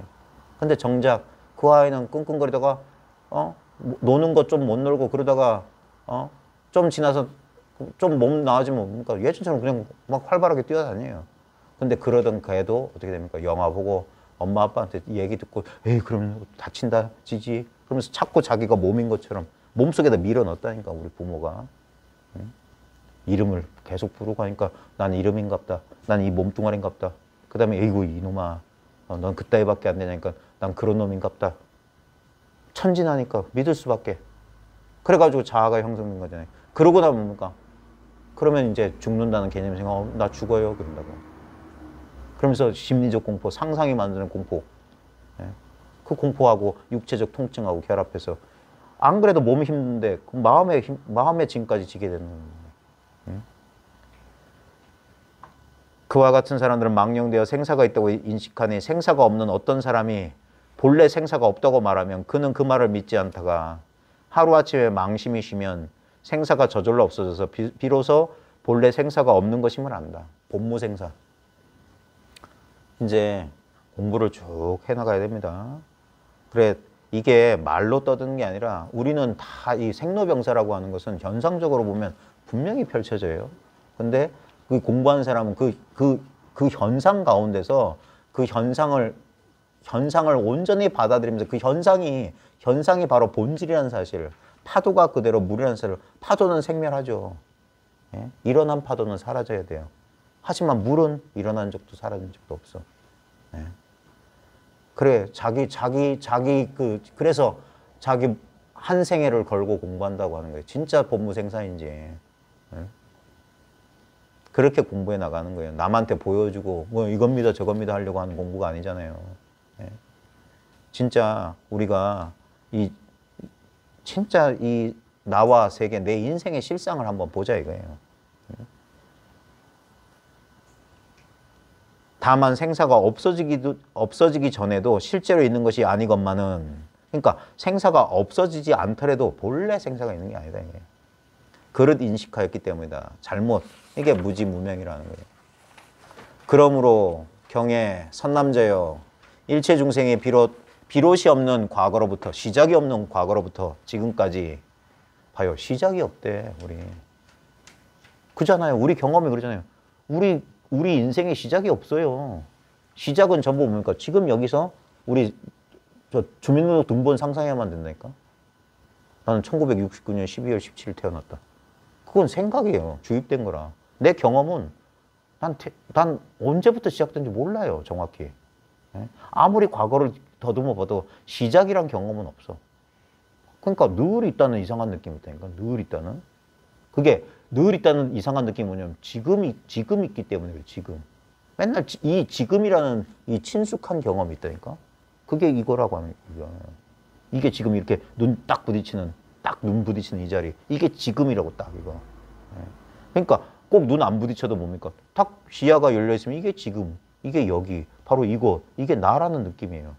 Speaker 1: 근데 정작 그 아이는 끙끙거리다가 노는 거 좀 못 놀고 그러다가 좀 지나서 좀 몸 나아지면 그러니까 예전처럼 그냥 막 활발하게 뛰어다녀요. 근데 그러던 그 애도 어떻게 됩니까? 영화 보고 엄마 아빠한테 얘기 듣고 에이 그러면 다친다 지지 그러면서 자꾸 자기가 몸인 것처럼 몸속에다 밀어 넣었다니까 우리 부모가. 응? 이름을 계속 부르고 하니까 난 이름인갑다. 난 이 몸뚱아리인갑다. 그 다음에 에이구 이놈아 넌 그따위밖에 안 되냐니까 난 그런 놈인갑다. 천진하니까 믿을 수밖에. 그래가지고 자아가 형성된 거잖아요. 그러고 나면 뭡니까? 그러면 이제 죽는다는 개념이 생각, 나 죽어요. 그런다고. 그러면서 심리적 공포, 상상이 만드는 공포. 예? 그 공포하고 육체적 통증하고 결합해서 안 그래도 몸이 힘든데 그 마음의 짐까지 지게 되는 거예요. 예? 그와 같은 사람들은 망령되어 생사가 있다고 인식하니 생사가 없는 어떤 사람이 본래 생사가 없다고 말하면 그는 그 말을 믿지 않다가 하루아침에 망심이 쉬면 생사가 저절로 없어져서 비로소 본래 생사가 없는 것임을 안다. 본무생사. 이제 공부를 쭉 해나가야 됩니다. 그래 이게 말로 떠드는 게 아니라 우리는 다 이 생로병사라고 하는 것은 현상적으로 보면 분명히 펼쳐져요. 근데 그 공부하는 사람은 그 현상 가운데서 그 현상을 온전히 받아들이면서 그 현상이 바로 본질이라는 사실, 파도가 그대로 물이라는 사실, 파도는 생멸하죠. 예? 일어난 파도는 사라져야 돼요. 하지만 물은 일어난 적도 사라진 적도 없어. 예? 그래, 그래서 자기 한 생애를 걸고 공부한다고 하는 거예요. 진짜 본무생사인지. 예? 그렇게 공부해 나가는 거예요. 남한테 보여주고, 뭐 이겁니다, 저겁니다 하려고 하는 공부가 아니잖아요. 예? 진짜 우리가 진짜 이 나와 세계, 내 인생의 실상을 한번 보자 이거예요. 다만 생사가 없어지기 전에도 실제로 있는 것이 아니건만은, 그러니까 생사가 없어지지 않더라도 본래 생사가 있는 게 아니다 이게. 그릇 인식하였기 때문이다. 잘못. 이게 무지무명이라는 거예요. 그러므로 경에 선남자여 일체 중생이 비롯이 없는 과거로부터 시작이 없는 과거로부터 지금까지 봐요. 시작이 없대 우리. 그잖아요. 우리 경험이 그러잖아요. 우리 인생에 시작이 없어요. 시작은 전부 뭡니까? 지금 여기서 우리 저 주민등록 등본 상상해야만 된다니까. 나는 1969년 12월 17일 태어났다. 그건 생각이에요. 주입된 거라. 내 경험은 난 언제부터 시작된지 몰라요. 정확히. 아무리 과거를 더듬어 봐도 시작이란 경험은 없어. 그러니까 늘 있다는 이상한 느낌이 있다니까. 늘 있다는. 그게 늘 있다는 이상한 느낌이 뭐냐면 지금 있기 때문에 그래. 지금. 맨날 이 지금이라는 이 친숙한 경험이 있다니까. 그게 이거라고 하는 거야. 이게 지금 이렇게 눈 부딪히는 이 자리. 이게 지금이라고 딱 이거. 그러니까 꼭 눈 안 부딪혀도 뭡니까? 딱 시야가 열려 있으면 이게 지금, 이게 여기, 바로 이거, 이게 나라는 느낌이에요.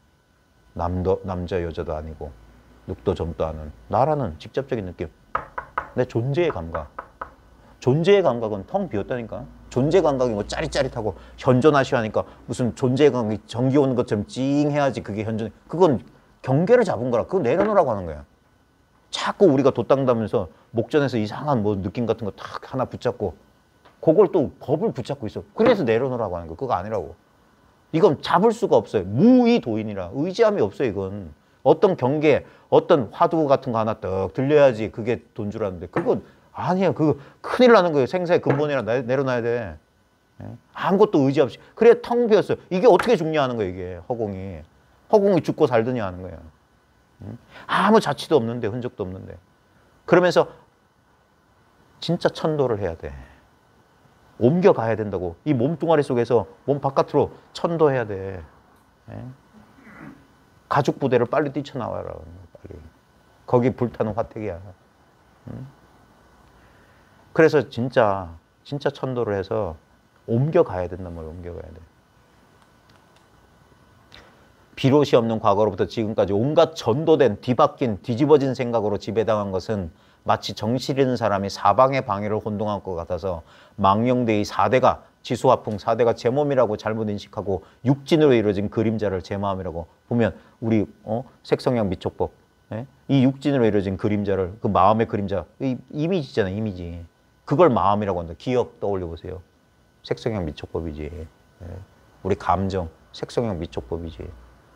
Speaker 1: 남자 여자도 아니고 늑도 점도 않은 나라는 직접적인 느낌. 내 존재의 감각. 존재의 감각은 텅 비었다니까. 존재 감각이 뭐 짜릿짜릿하고 현존하시 하니까 무슨 존재의 감각이 전기 오는 것처럼 찡 해야지 그게 현존. 그건 경계를 잡은 거라. 그거 내려놓으라고 하는 거야. 자꾸 우리가 돛당다면서 목전에서 이상한 뭐 느낌 같은 거 탁 하나 붙잡고 그걸 또 법을 붙잡고 있어. 그래서 내려놓으라고 하는 거. 그거 아니라고. 이건 잡을 수가 없어요. 무의도인이라. 의지함이 없어요, 이건. 어떤 경계, 어떤 화두 같은 거 하나 떡 들려야지 그게 돈 줄 아는데. 그건 아니에요. 그거 큰일 나는 거예요. 생사의 근본이라 내려놔야 돼. 아무것도 의지 없이. 그래, 텅 비었어요. 이게 어떻게 죽냐 하는 거예요, 이게. 허공이. 허공이 죽고 살더냐 하는 거예요. 아무 자취도 없는데, 흔적도 없는데. 그러면서 진짜 천도를 해야 돼. 옮겨가야 된다고. 이 몸뚱아리 속에서 몸 바깥으로 천도해야 돼. 가죽 부대를 빨리 뛰쳐나와라. 빨리. 거기 불타는 화택이야. 그래서 진짜 천도를 해서 옮겨가야 된단 말이야. 옮겨가야 돼. 비롯이 없는 과거로부터 지금까지 온갖 전도된 뒤바뀐 뒤집어진 생각으로 지배당한 것은 마치 정신 잃은 사람이 사방의 방해를 혼동한 것 같아서 망령되이 4대가 지수화풍 4대가 제 몸이라고 잘못 인식하고 육진으로 이루어진 그림자를 제 마음이라고 보면 우리 색성향 미촉법 이 육진으로 이루어진 그림자를 그 마음의 그림자 이 이미지잖아요. 이미지. 그걸 마음이라고 한다. 기억 떠올려 보세요. 색성향 미촉법이지. 우리 감정 색성향 미촉법이지.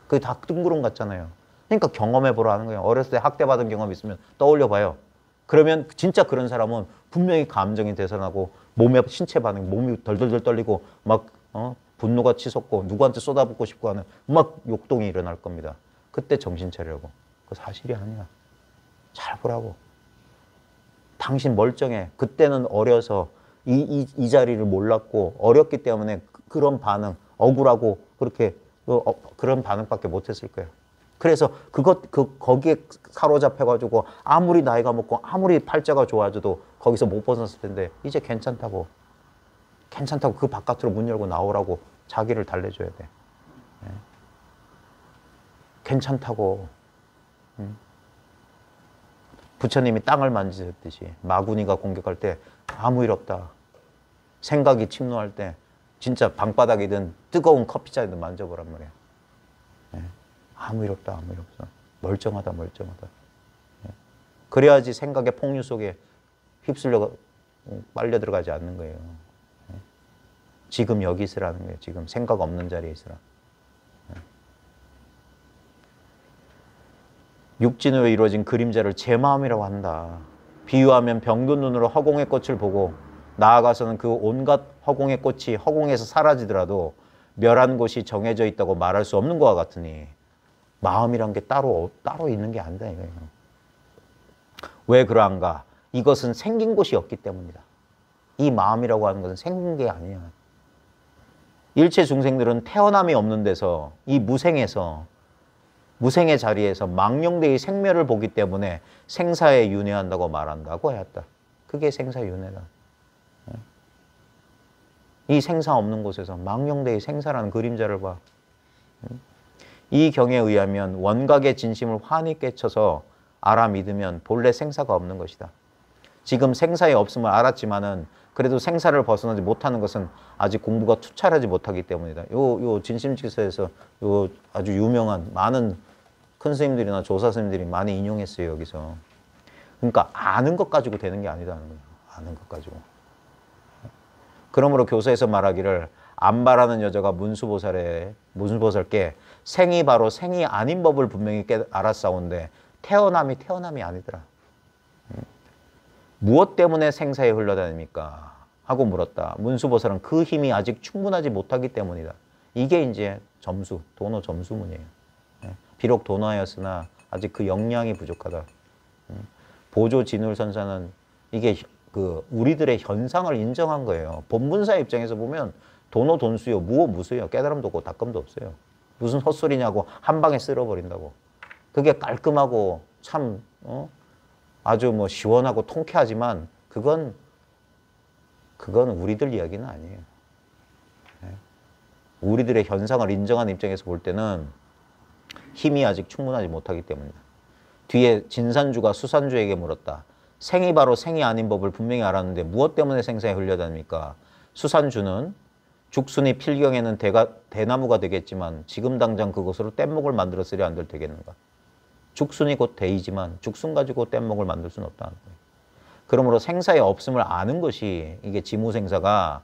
Speaker 1: 그게 다 뜬구름 같잖아요. 그러니까 경험해보라 하는 거예요. 어렸을 때 학대받은 경험이 있으면 떠올려봐요. 그러면 진짜 그런 사람은 분명히 감정이 되살아나고 몸의 신체 반응, 몸이 덜덜덜 떨리고 막 분노가 치솟고 누구한테 쏟아붓고 싶고 하는 막 욕동이 일어날 겁니다. 그때 정신 차리라고. 그거 사실이 아니야. 잘 보라고. 당신 멀쩡해. 그때는 어려서 이 자리를 몰랐고 어렸기 때문에 그런 반응, 억울하고 그렇게 그런 반응밖에 못했을 거예요. 그래서 거기에 사로잡혀가지고 아무리 나이가 먹고 아무리 팔자가 좋아져도 거기서 못 벗어났을 텐데 이제 괜찮다고 그 바깥으로 문 열고 나오라고 자기를 달래줘야 돼. 괜찮다고. 부처님이 땅을 만지셨듯이 마구니가 공격할 때 아무 일 없다. 생각이 침노할 때 진짜 방바닥이든 뜨거운 커피잔이든 만져보란 말이야. 아무 일 없다. 아무 일 없어. 멀쩡하다. 그래야지 생각의 폭류 속에 휩쓸려 빨려 들어가지 않는 거예요. 지금 여기 있으라는 거예요. 지금 생각 없는 자리에 있으라. 육진으로 이루어진 그림자를 제 마음이라고 한다. 비유하면 병든 눈으로 허공의 꽃을 보고 나아가서는 그 온갖 허공의 꽃이 허공에서 사라지더라도 멸한 곳이 정해져 있다고 말할 수 없는 것과 같으니 마음이란 게 따로 있는 게 아니다 이거예요. 왜 그러한가? 이것은 생긴 곳이 없기 때문이다. 이 마음이라고 하는 것은 생긴 게 아니야. 일체 중생들은 태어남이 없는 데서 이 무생의 자리에서 망령되이 생멸을 보기 때문에 생사에 윤회한다고 말한다고 하였다. 그게 생사윤회다. 이 생사 없는 곳에서 망령되이 생사라는 그림자를 봐. 이 경에 의하면 원각의 진심을 환히 깨쳐서 알아 믿으면 본래 생사가 없는 것이다. 지금 생사의 없음을 알았지만은 그래도 생사를 벗어나지 못하는 것은 아직 공부가 투철하지 못하기 때문이다. 요 진심지서에서 요 아주 유명한 많은 큰 스님들이나 조사 스님들이 많이 인용했어요, 여기서. 그러니까 아는 것 가지고 되는 게 아니다는 거예요. 아는 것 가지고. 그러므로 교서에서 말하기를 안바라는 여자가 문수보살께 생이 바로 생이 아닌 법을 분명히 알았사온데 태어남이 아니더라. 무엇 때문에 생사에 흘러다닙니까? 하고 물었다. 문수보살은 그 힘이 아직 충분하지 못하기 때문이다. 이게 이제 점수, 도노 점수문이에요. 비록 도노하였으나 아직 그 역량이 부족하다. 보조 진울선사는 이게 그 우리들의 현상을 인정한 거예요. 본문사 입장에서 보면 도노 돈수요, 무오 무수요, 깨달음도 없고 닦음도 없어요. 무슨 헛소리냐고 한 방에 쓸어버린다고. 그게 깔끔하고 참 아주 뭐 시원하고 통쾌하지만 그건 우리들 이야기는 아니에요. 우리들의 현상을 인정하는 입장에서 볼 때는 힘이 아직 충분하지 못하기 때문이다. 뒤에 진산주가 수산주에게 물었다. 생이 바로 생이 아닌 법을 분명히 알았는데 무엇 때문에 생사에 흘려다닙니까? 수산주는 죽순이 필경에는 대나무가 되겠지만 지금 당장 그것으로 뗏목을 만들었으려 한들 되겠는가? 죽순이 곧 대이지만 죽순 가지고 뗏목을 만들 수는 없다는 거예요. 그러므로 생사의 없음을 아는 것이 이게 지무생사가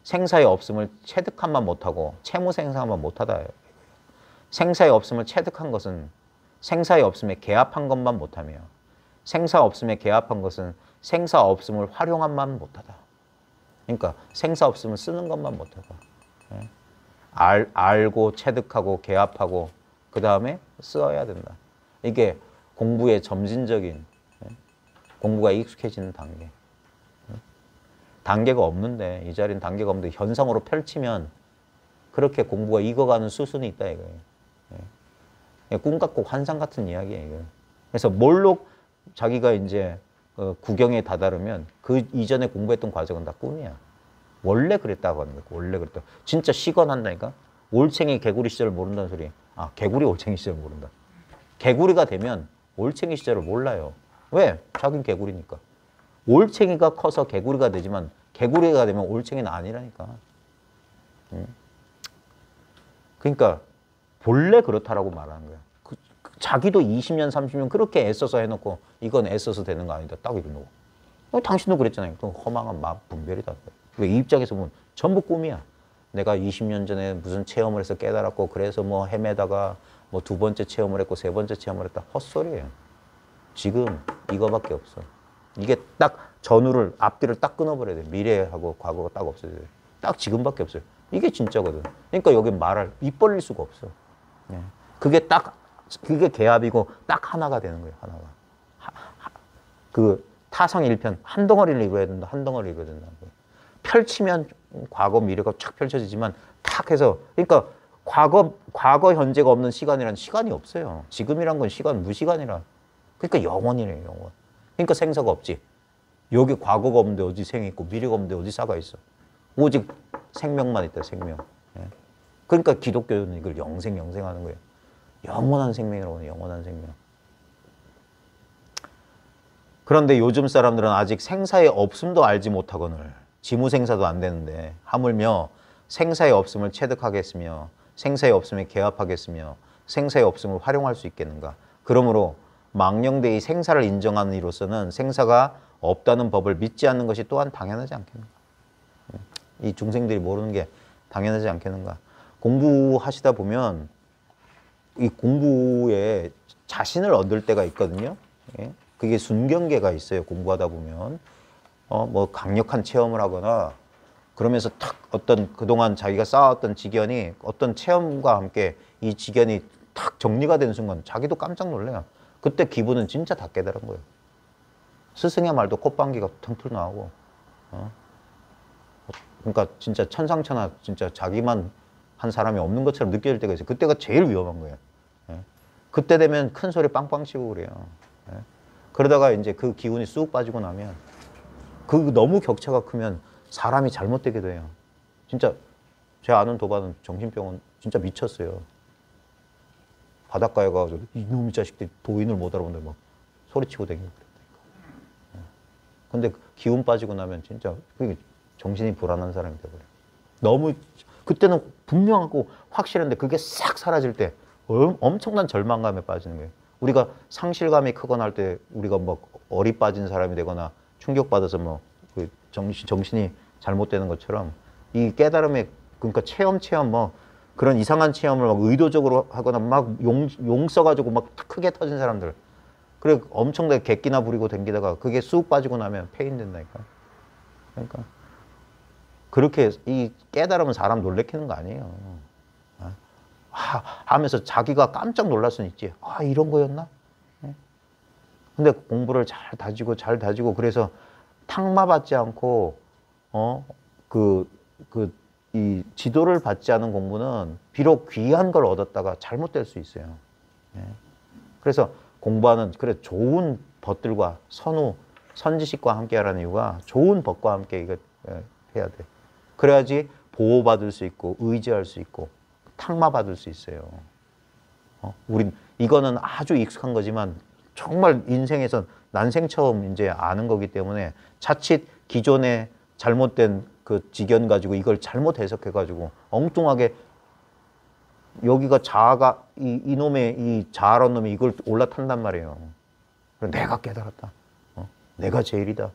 Speaker 1: 생사의 없음을 체득함만 못하고 채무생사만 못하다. 생사의 없음을 체득한 것은 생사의 없음에 개합한 것만 못하며 생사 없음에 개합한 것은 생사 없음을 활용함만 못하다. 그러니까 생사 없음을 쓰는 것만 못하다. 알고 체득하고 개합하고 그 다음에 써야 된다. 이게 공부의 점진적인 공부가 익숙해지는 단계. 단계가 없는데 이 자리는 단계가 없는데 현상으로 펼치면 그렇게 공부가 익어가는 수순이 있다 이거예요. 꿈 같고 환상 같은 이야기예요. 이거. 그래서 뭘로 자기가 이제 구경에 다다르면 그 이전에 공부했던 과정은 다 꿈이야. 원래 그랬다고 하는 거야. 원래 그랬다. 진짜 시건한다니까. 올챙이 개구리 시절을 모른다는 소리. 아, 개구리 올챙이 시절 모른다. 개구리가 되면 올챙이 시절을 몰라요. 왜? 자긴 개구리니까. 올챙이가 커서 개구리가 되지만 개구리가 되면 올챙이는 아니라니까. 그러니까 본래 그렇다라고 말하는 거야. 자기도 20년, 30년 그렇게 애써서 해놓고 이건 애써서 되는 거 아니다. 딱 이러는 거. 당신도 그랬잖아요. 그 허망한 마음 분별이다. 왜? 이 입장에서 보면 전부 꿈이야. 내가 20년 전에 무슨 체험을 해서 깨달았고 그래서 뭐 헤매다가 뭐 두 번째 체험을 했고 세 번째 체험을 했다. 헛소리예요. 지금 이거밖에 없어. 이게 딱 전후를 앞뒤를 딱 끊어버려야 돼. 미래하고 과거가 딱 없어야 돼. 딱 지금밖에 없어요. 이게 진짜거든. 그러니까 여기 말할 입 벌릴 수가 없어. 그게 개합이고 딱 하나가 되는 거예요. 하나가. 그 타성 일편 한 덩어리를 이루어야 된다. 한 덩어리를 이루어야 된다. 펼치면 과거 미래가 쫙 펼쳐지지만 탁 해서 그러니까 과거 현재가 없는 시간이란 시간이 없어요. 지금이란 건 시간 무시간이라. 그러니까 영원이래요. 영원. 그러니까 생사가 없지. 여기 과거가 없는데 어디 생이 있고 미래가 없는데 어디 사가 있어. 오직 생명만 있다. 생명. 그러니까 기독교는 이걸 영생하는 거예요. 영원한 생명이라고 하는 영원한 생명. 그런데 요즘 사람들은 아직 생사의 없음도 알지 못하거늘 지무생사도 안 되는데 하물며 생사의 없음을 체득하겠으며 생사의 없음에 개합하겠으며 생사의 없음을 활용할 수 있겠는가. 그러므로 망령되이 생사를 인정하는 이로서는 생사가 없다는 법을 믿지 않는 것이 또한 당연하지 않겠는가. 이 중생들이 모르는 게 당연하지 않겠는가. 공부하시다 보면 이 공부에 자신을 얻을 때가 있거든요. 그게 순경계가 있어요. 공부하다 보면 뭐 강력한 체험을 하거나 그러면서 탁 어떤 그동안 자기가 쌓아왔던 지견이 어떤 체험과 함께 이 지견이 탁 정리가 되는 순간 자기도 깜짝 놀래요. 그때 기분은 진짜 다 깨달은 거예요. 스승의 말도 콧방귀가 텅텅 나오고 그러니까 진짜 천상천하 진짜 자기만 한 사람이 없는 것처럼 느껴질 때가 있어요. 그때가 제일 위험한 거예요. 그때 되면 큰 소리 빵빵 치고 그래요. 그러다가 이제 그 기운이 쑥 빠지고 나면 그 너무 격차가 크면 사람이 잘못되게 돼요. 진짜 제 아는 도반은 정신병원 진짜 미쳤어요. 바닷가에 가서 이놈의 자식들이 도인을 못 알아본다 막 소리치고 다니고 그랬다니까. 근데 기운 빠지고 나면 진짜 그게 정신이 불안한 사람이 돼버려요. 너무 그때는 분명하고 확실한데 그게 싹 사라질 때 엄청난 절망감에 빠지는 거예요. 우리가 상실감이 크거나 할 때 우리가 뭐 어리 빠진 사람이 되거나 충격받아서 뭐 그 정신이 잘못되는 것처럼 이 깨달음에 그러니까 체험 뭐 그런 이상한 체험을 막 의도적으로 하거나 막 용 써가지고 막 크게 터진 사람들. 그래 엄청나게 객기나 부리고 댕기다가 그게 쑥 빠지고 나면 폐인된다니까. 그러니까 그렇게 이 깨달음은 사람 놀래키는 거 아니에요. 하면서 자기가 깜짝 놀랄 수는 있지. 아, 이런 거였나? 근데 공부를 잘 다지고 그래서 탕마받지 않고 이 지도를 받지 않은 공부는 비록 귀한 걸 얻었다가 잘못될 수 있어요. 그래서 공부하는 그래 좋은 법들과 선지식과 함께 하라는 이유가 좋은 법과 함께 이거 해야 돼. 그래야지 보호받을 수 있고 의지할 수 있고 탕마받을 수 있어요. 우린 이거는 아주 익숙한 거지만 정말 인생에서 난생 처음 이제 아는 거기 때문에 자칫 기존에 잘못된 그 지견 가지고 이걸 잘못 해석해 가지고 엉뚱하게 여기가 자아가 이놈의 이 자아란 놈이 이걸 올라탄단 말이에요. 내가 깨달았다. 내가 제일이다.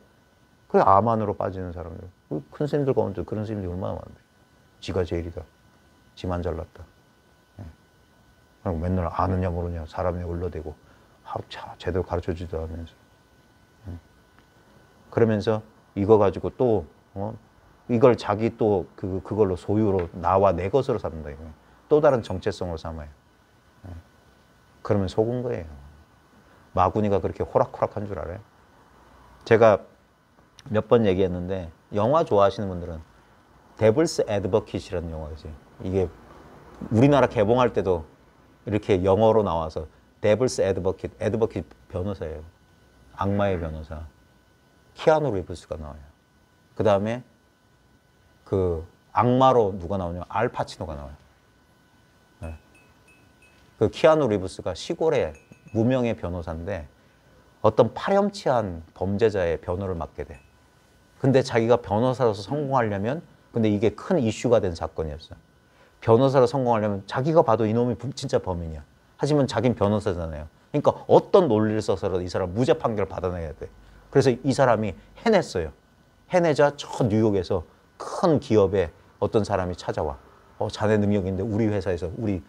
Speaker 1: 그래 암 안으로 빠지는 사람들. 큰 스님들 가운데 그런 스님들이 얼마나 많은데. 지가 제일이다. 지만 잘났다. 그리고 맨날 아느냐 모르냐 사람에 올려대고 제대로 가르쳐주지도 않으면서. 그러면서 이거 가지고 또 이걸 자기 또 그걸로 소유로 나와 내 것으로 삼는다. 이거. 또 다른 정체성으로 삼아요. 그러면 속은 거예요. 마구니가 그렇게 호락호락한 줄 알아요? 제가 몇 번 얘기했는데 영화 좋아하시는 분들은 데블스 애드버킷이라는 영화지. 이게 우리나라 개봉할 때도 이렇게 영어로 나와서 데블스 애드버킷 변호사예요. 악마의 변호사. 키아누 리브스가 나와요. 그 다음에 그 악마로 누가 나오냐? 알파치노가 나와요. 네. 그 키아누 리브스가 시골의 무명의 변호사인데 어떤 파렴치한 범죄자의 변호를 맡게 돼. 근데 자기가 변호사로서 성공하려면 근데 이게 큰 이슈가 된 사건이었어요. 변호사로 성공하려면 자기가 봐도 이놈이 진짜 범인이야. 하지만 자긴 변호사잖아요. 그러니까 어떤 논리를 써서라도 이 사람 무죄 판결을 받아내야 돼. 그래서 이 사람이 해냈어요. 해내자 저 뉴욕에서 큰 기업에 어떤 사람이 찾아와. 자네 능력이 있는데 우리 회사에서 우리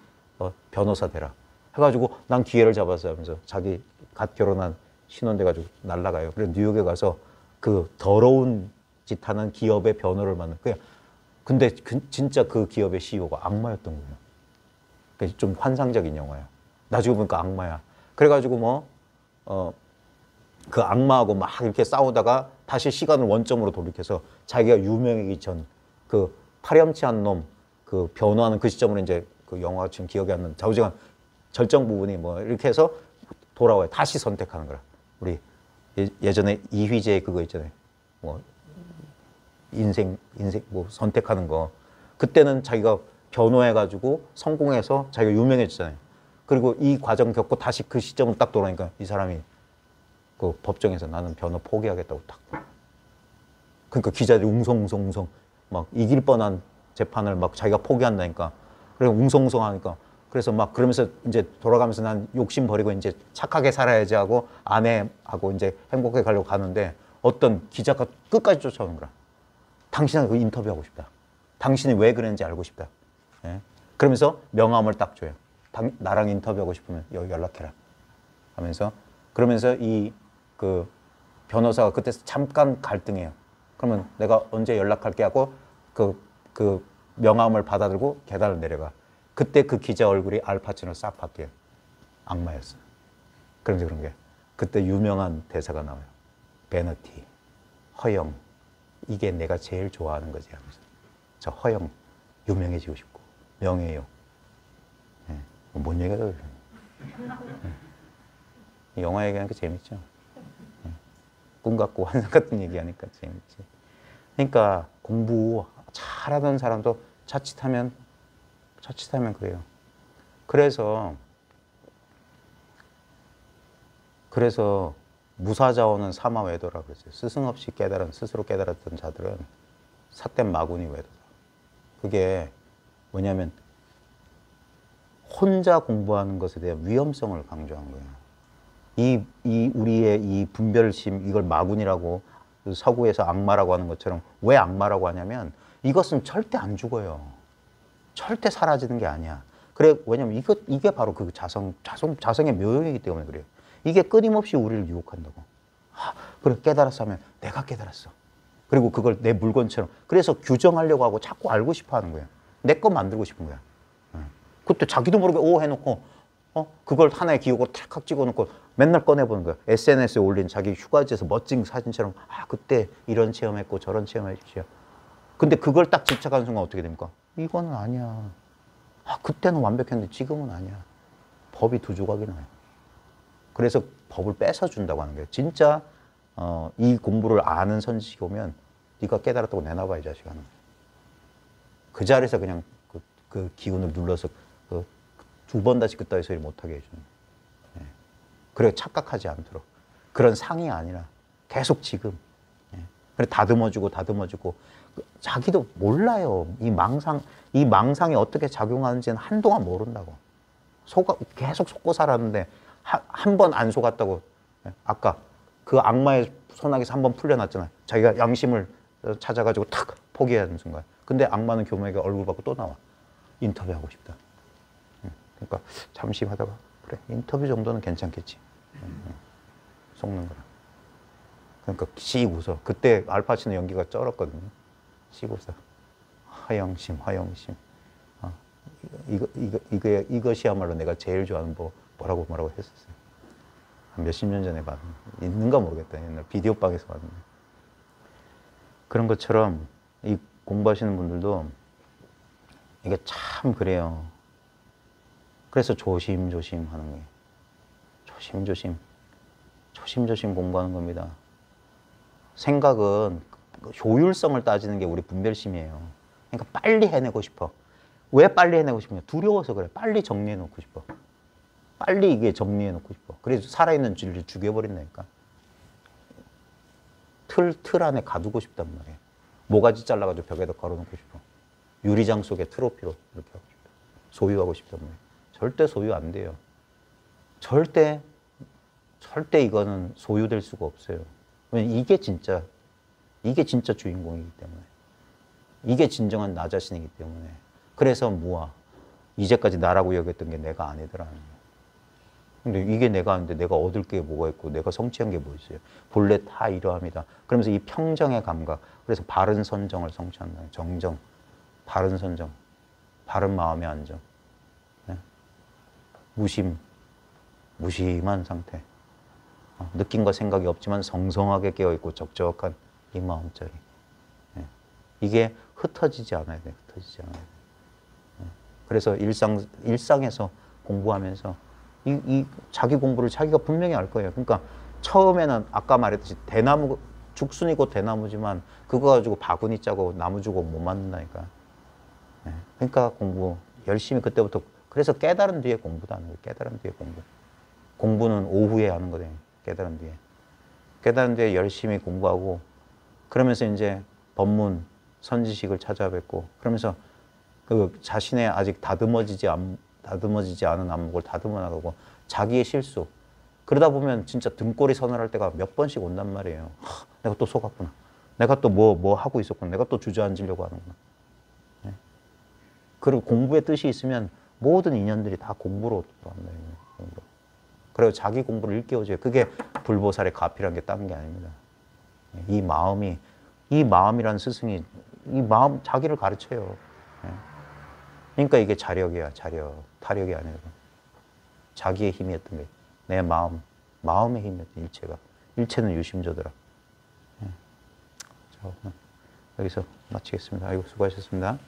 Speaker 1: 변호사 되라. 해가지고 난 기회를 잡았어요 하면서 자기 갓 결혼한 신혼 돼가지고 날라가요. 그래서 뉴욕에 가서 그 더러운 짓 하는 기업의 변호를 맡는 거예요. 근데 진짜 그 기업의 CEO가 악마였던 거예요. 그러니까 좀 환상적인 영화야. 나중에 보니까 악마야. 그래가지고 그 악마하고 막 이렇게 싸우다가 다시 시간을 원점으로 돌이켜서 자기가 유명해지기 전 그 파렴치한 놈 그 변호하는 그 시점으로 이제 그 영화가 지금 기억이 안 나는 좌우지간 절정 부분이 뭐 이렇게 해서 돌아와요. 다시 선택하는 거라. 우리 예전에 이휘재의 그거 있잖아요. 뭐 인생 뭐 선택하는 거. 그때는 자기가 변호해가지고 성공해서 자기가 유명해졌잖아요. 그리고 이 과정 겪고 다시 그 시점으로 딱 돌아오니까 이 사람이 그 법정에서 나는 변호 포기하겠다고 딱. 그러니까 기자들이 웅성웅성 막 이길 뻔한 재판을 막 자기가 포기한다니까. 그래서 웅성웅성 하니까. 그래서 막 그러면서 이제 돌아가면서 난 욕심 버리고 이제 착하게 살아야지 하고 아내하고 이제 행복하게 가려고 가는데 어떤 기자가 끝까지 쫓아오는 거야. 당신하고 인터뷰하고 싶다. 당신이 왜 그랬는지 알고 싶다. 예? 그러면서 명함을 딱 줘요. 나랑 인터뷰하고 싶으면 여기 연락해라. 하면서 그러면서 이 그 변호사가 그때 잠깐 갈등해요. 그러면 내가 언제 연락할게 하고 그 명함을 받아들고 계단을 내려가. 그때 그 기자 얼굴이 알파치노로 싹 바뀌어요. 악마였어. 그런데 그런 게 그때 유명한 대사가 나와요. 베너티, 허영. 이게 내가 제일 좋아하는 거지 하면서. 저 허영, 유명해지고 싶고 명예요. 네. 뭔 얘기가 더 네. 영화 얘기하니까 재밌죠. 네. 꿈 같고 환상 같은 얘기하니까 재밌지. 그러니까 공부 잘하던 사람도 자칫하면 그래요. 그래서 무사자원은 사마외도라 그랬어요. 스승 없이 깨달은, 스스로 깨달았던 자들은 삿된 마구니 외도다. 그게 뭐냐면 혼자 공부하는 것에 대한 위험성을 강조한 거예요. 우리의 이 분별심, 이걸 마군이라고 서구에서 악마라고 하는 것처럼 왜 악마라고 하냐면 이것은 절대 안 죽어요. 절대 사라지는 게 아니야. 그래, 왜냐면 이게 바로 그 자성의 묘용이기 때문에 그래요. 이게 끊임없이 우리를 유혹한다고. 그래, 깨달았어 하면 내가 깨달았어. 그리고 그걸 내 물건처럼. 그래서 규정하려고 하고 자꾸 알고 싶어 하는 거예요. 내 거 만들고 싶은 거야. 그때 자기도 모르게 오 해놓고, 그걸 하나의 기억으로 탁 찍어놓고 맨날 꺼내보는 거야. SNS에 올린 자기 휴가지에서 멋진 사진처럼, 그때 이런 체험했고 저런 체험했죠. 근데 그걸 딱 집착하는 순간 어떻게 됩니까? 이거는 아니야. 그때는 완벽했는데 지금은 아니야. 법이 두 조각이 나요. 그래서 법을 뺏어준다고 하는 거예요. 진짜 이 공부를 아는 선지식이 오면 네가 깨달았다고 내놔봐 이 자식아. 그 자리에서 그냥 그 기운을 눌러서 두 번 다시 그따위 소리 못하게 해주는 거예요. 그래 착각하지 않도록. 그런 상이 아니라 계속 지금. 그래 다듬어주고 자기도 몰라요. 이 망상이 어떻게 작용하는지는 한동안 모른다고. 계속 속고 살았는데 한 번 안 속았다고. 아까 그 악마의 소나기에서 한 번 풀려났잖아요. 자기가 양심을 찾아가지고 탁 포기하는 순간. 근데 악마는 교묘하게 얼굴 받고 또 나와. 인터뷰하고 싶다. 그러니까 잠시 하다가 그래 인터뷰 정도는 괜찮겠지. 속는 거라. 그러니까 씩 웃어. 그때 알파치노 연기가 쩔었거든요. 씩 웃어. 허영심. 이것이야말로 내가 제일 좋아하는 뭐라고 했었어요. 한 몇십 년 전에 봤는데 있는가 모르겠다. 옛날 비디오방에서 봤는데. 그런 것처럼 이 공부하시는 분들도 이게 참 그래요. 그래서 조심조심 하는 거예요. 조심조심 공부하는 겁니다. 생각은 효율성을 따지는 게 우리 분별심이에요. 그러니까 빨리 해내고 싶어. 왜 빨리 해내고 싶냐? 두려워서 그래. 빨리 정리해놓고 싶어. 빨리 이게 정리해놓고 싶어. 그래서 살아있는 진리를 죽여버린다니까. 틀 안에 가두고 싶단 말이에요. 모가지 잘라가지고 벽에다 걸어놓고 싶어. 유리장 속에 트로피로 이렇게 하고 싶어. 소유하고 싶단 말이에요. 절대 소유 안 돼요. 절대 이거는 소유될 수가 없어요. 왜냐면 이게 진짜 주인공이기 때문에. 이게 진정한 나 자신이기 때문에. 그래서 이제까지 나라고 여겼던 게 내가 아니더라는 거예요. 근데 이게 내가 아닌데 내가 얻을 게 뭐가 있고 내가 성취한 게 뭐 있어요. 본래 다 이러합니다. 그러면서 이 평정의 감각. 그래서 바른 선정을 성취한다. 정정. 바른 선정. 바른 마음의 안정. 네? 무심한 상태. 느낌과 생각이 없지만 성성하게 깨어있고 적적한 이 마음자리. 네. 이게 흩어지지 않아야 돼요. 흩어지지 않아야 돼요. 네. 그래서 일상에서 공부하면서 이 자기 공부를 자기가 분명히 알 거예요. 그러니까 처음에는 아까 말했듯이 죽순이고 대나무지만 그거 가지고 바구니 짜고 나무 주고 못 만든다니까. 네. 그러니까 공부 열심히 그때부터. 그래서 깨달은 뒤에 공부도 하는 거예요. 깨달은 뒤에 공부. 공부는 오후에 하는 거예요. 깨달은 뒤에. 깨달은 뒤에 열심히 공부하고 그러면서 이제 법문, 선지식을 찾아뵙고 그러면서 그 자신의 아직 다듬어지지 않은 안목을 다듬어 나가고 자기의 실수. 그러다 보면 진짜 등골이 서늘할 때가 몇 번씩 온단 말이에요. 내가 또 속았구나. 내가 또 뭐 하고 있었구나. 내가 또 주저앉으려고 하는구나. 네. 그리고 공부의 뜻이 있으면 모든 인연들이 다 공부로 들어간다. 공부로. 그리고 자기 공부를 일깨워줘요. 그게 불보살의 가피라는 게 다른 게 아닙니다. 이 마음이라는 스승이 이 마음 자기를 가르쳐요. 그러니까 이게 자력이야, 자력. 타력이 아니라 자기의 힘이었던 게 내 마음의 힘이었던 일체가. 일체는 유심조더라. 자, 여기서 마치겠습니다. 아이고 수고하셨습니다.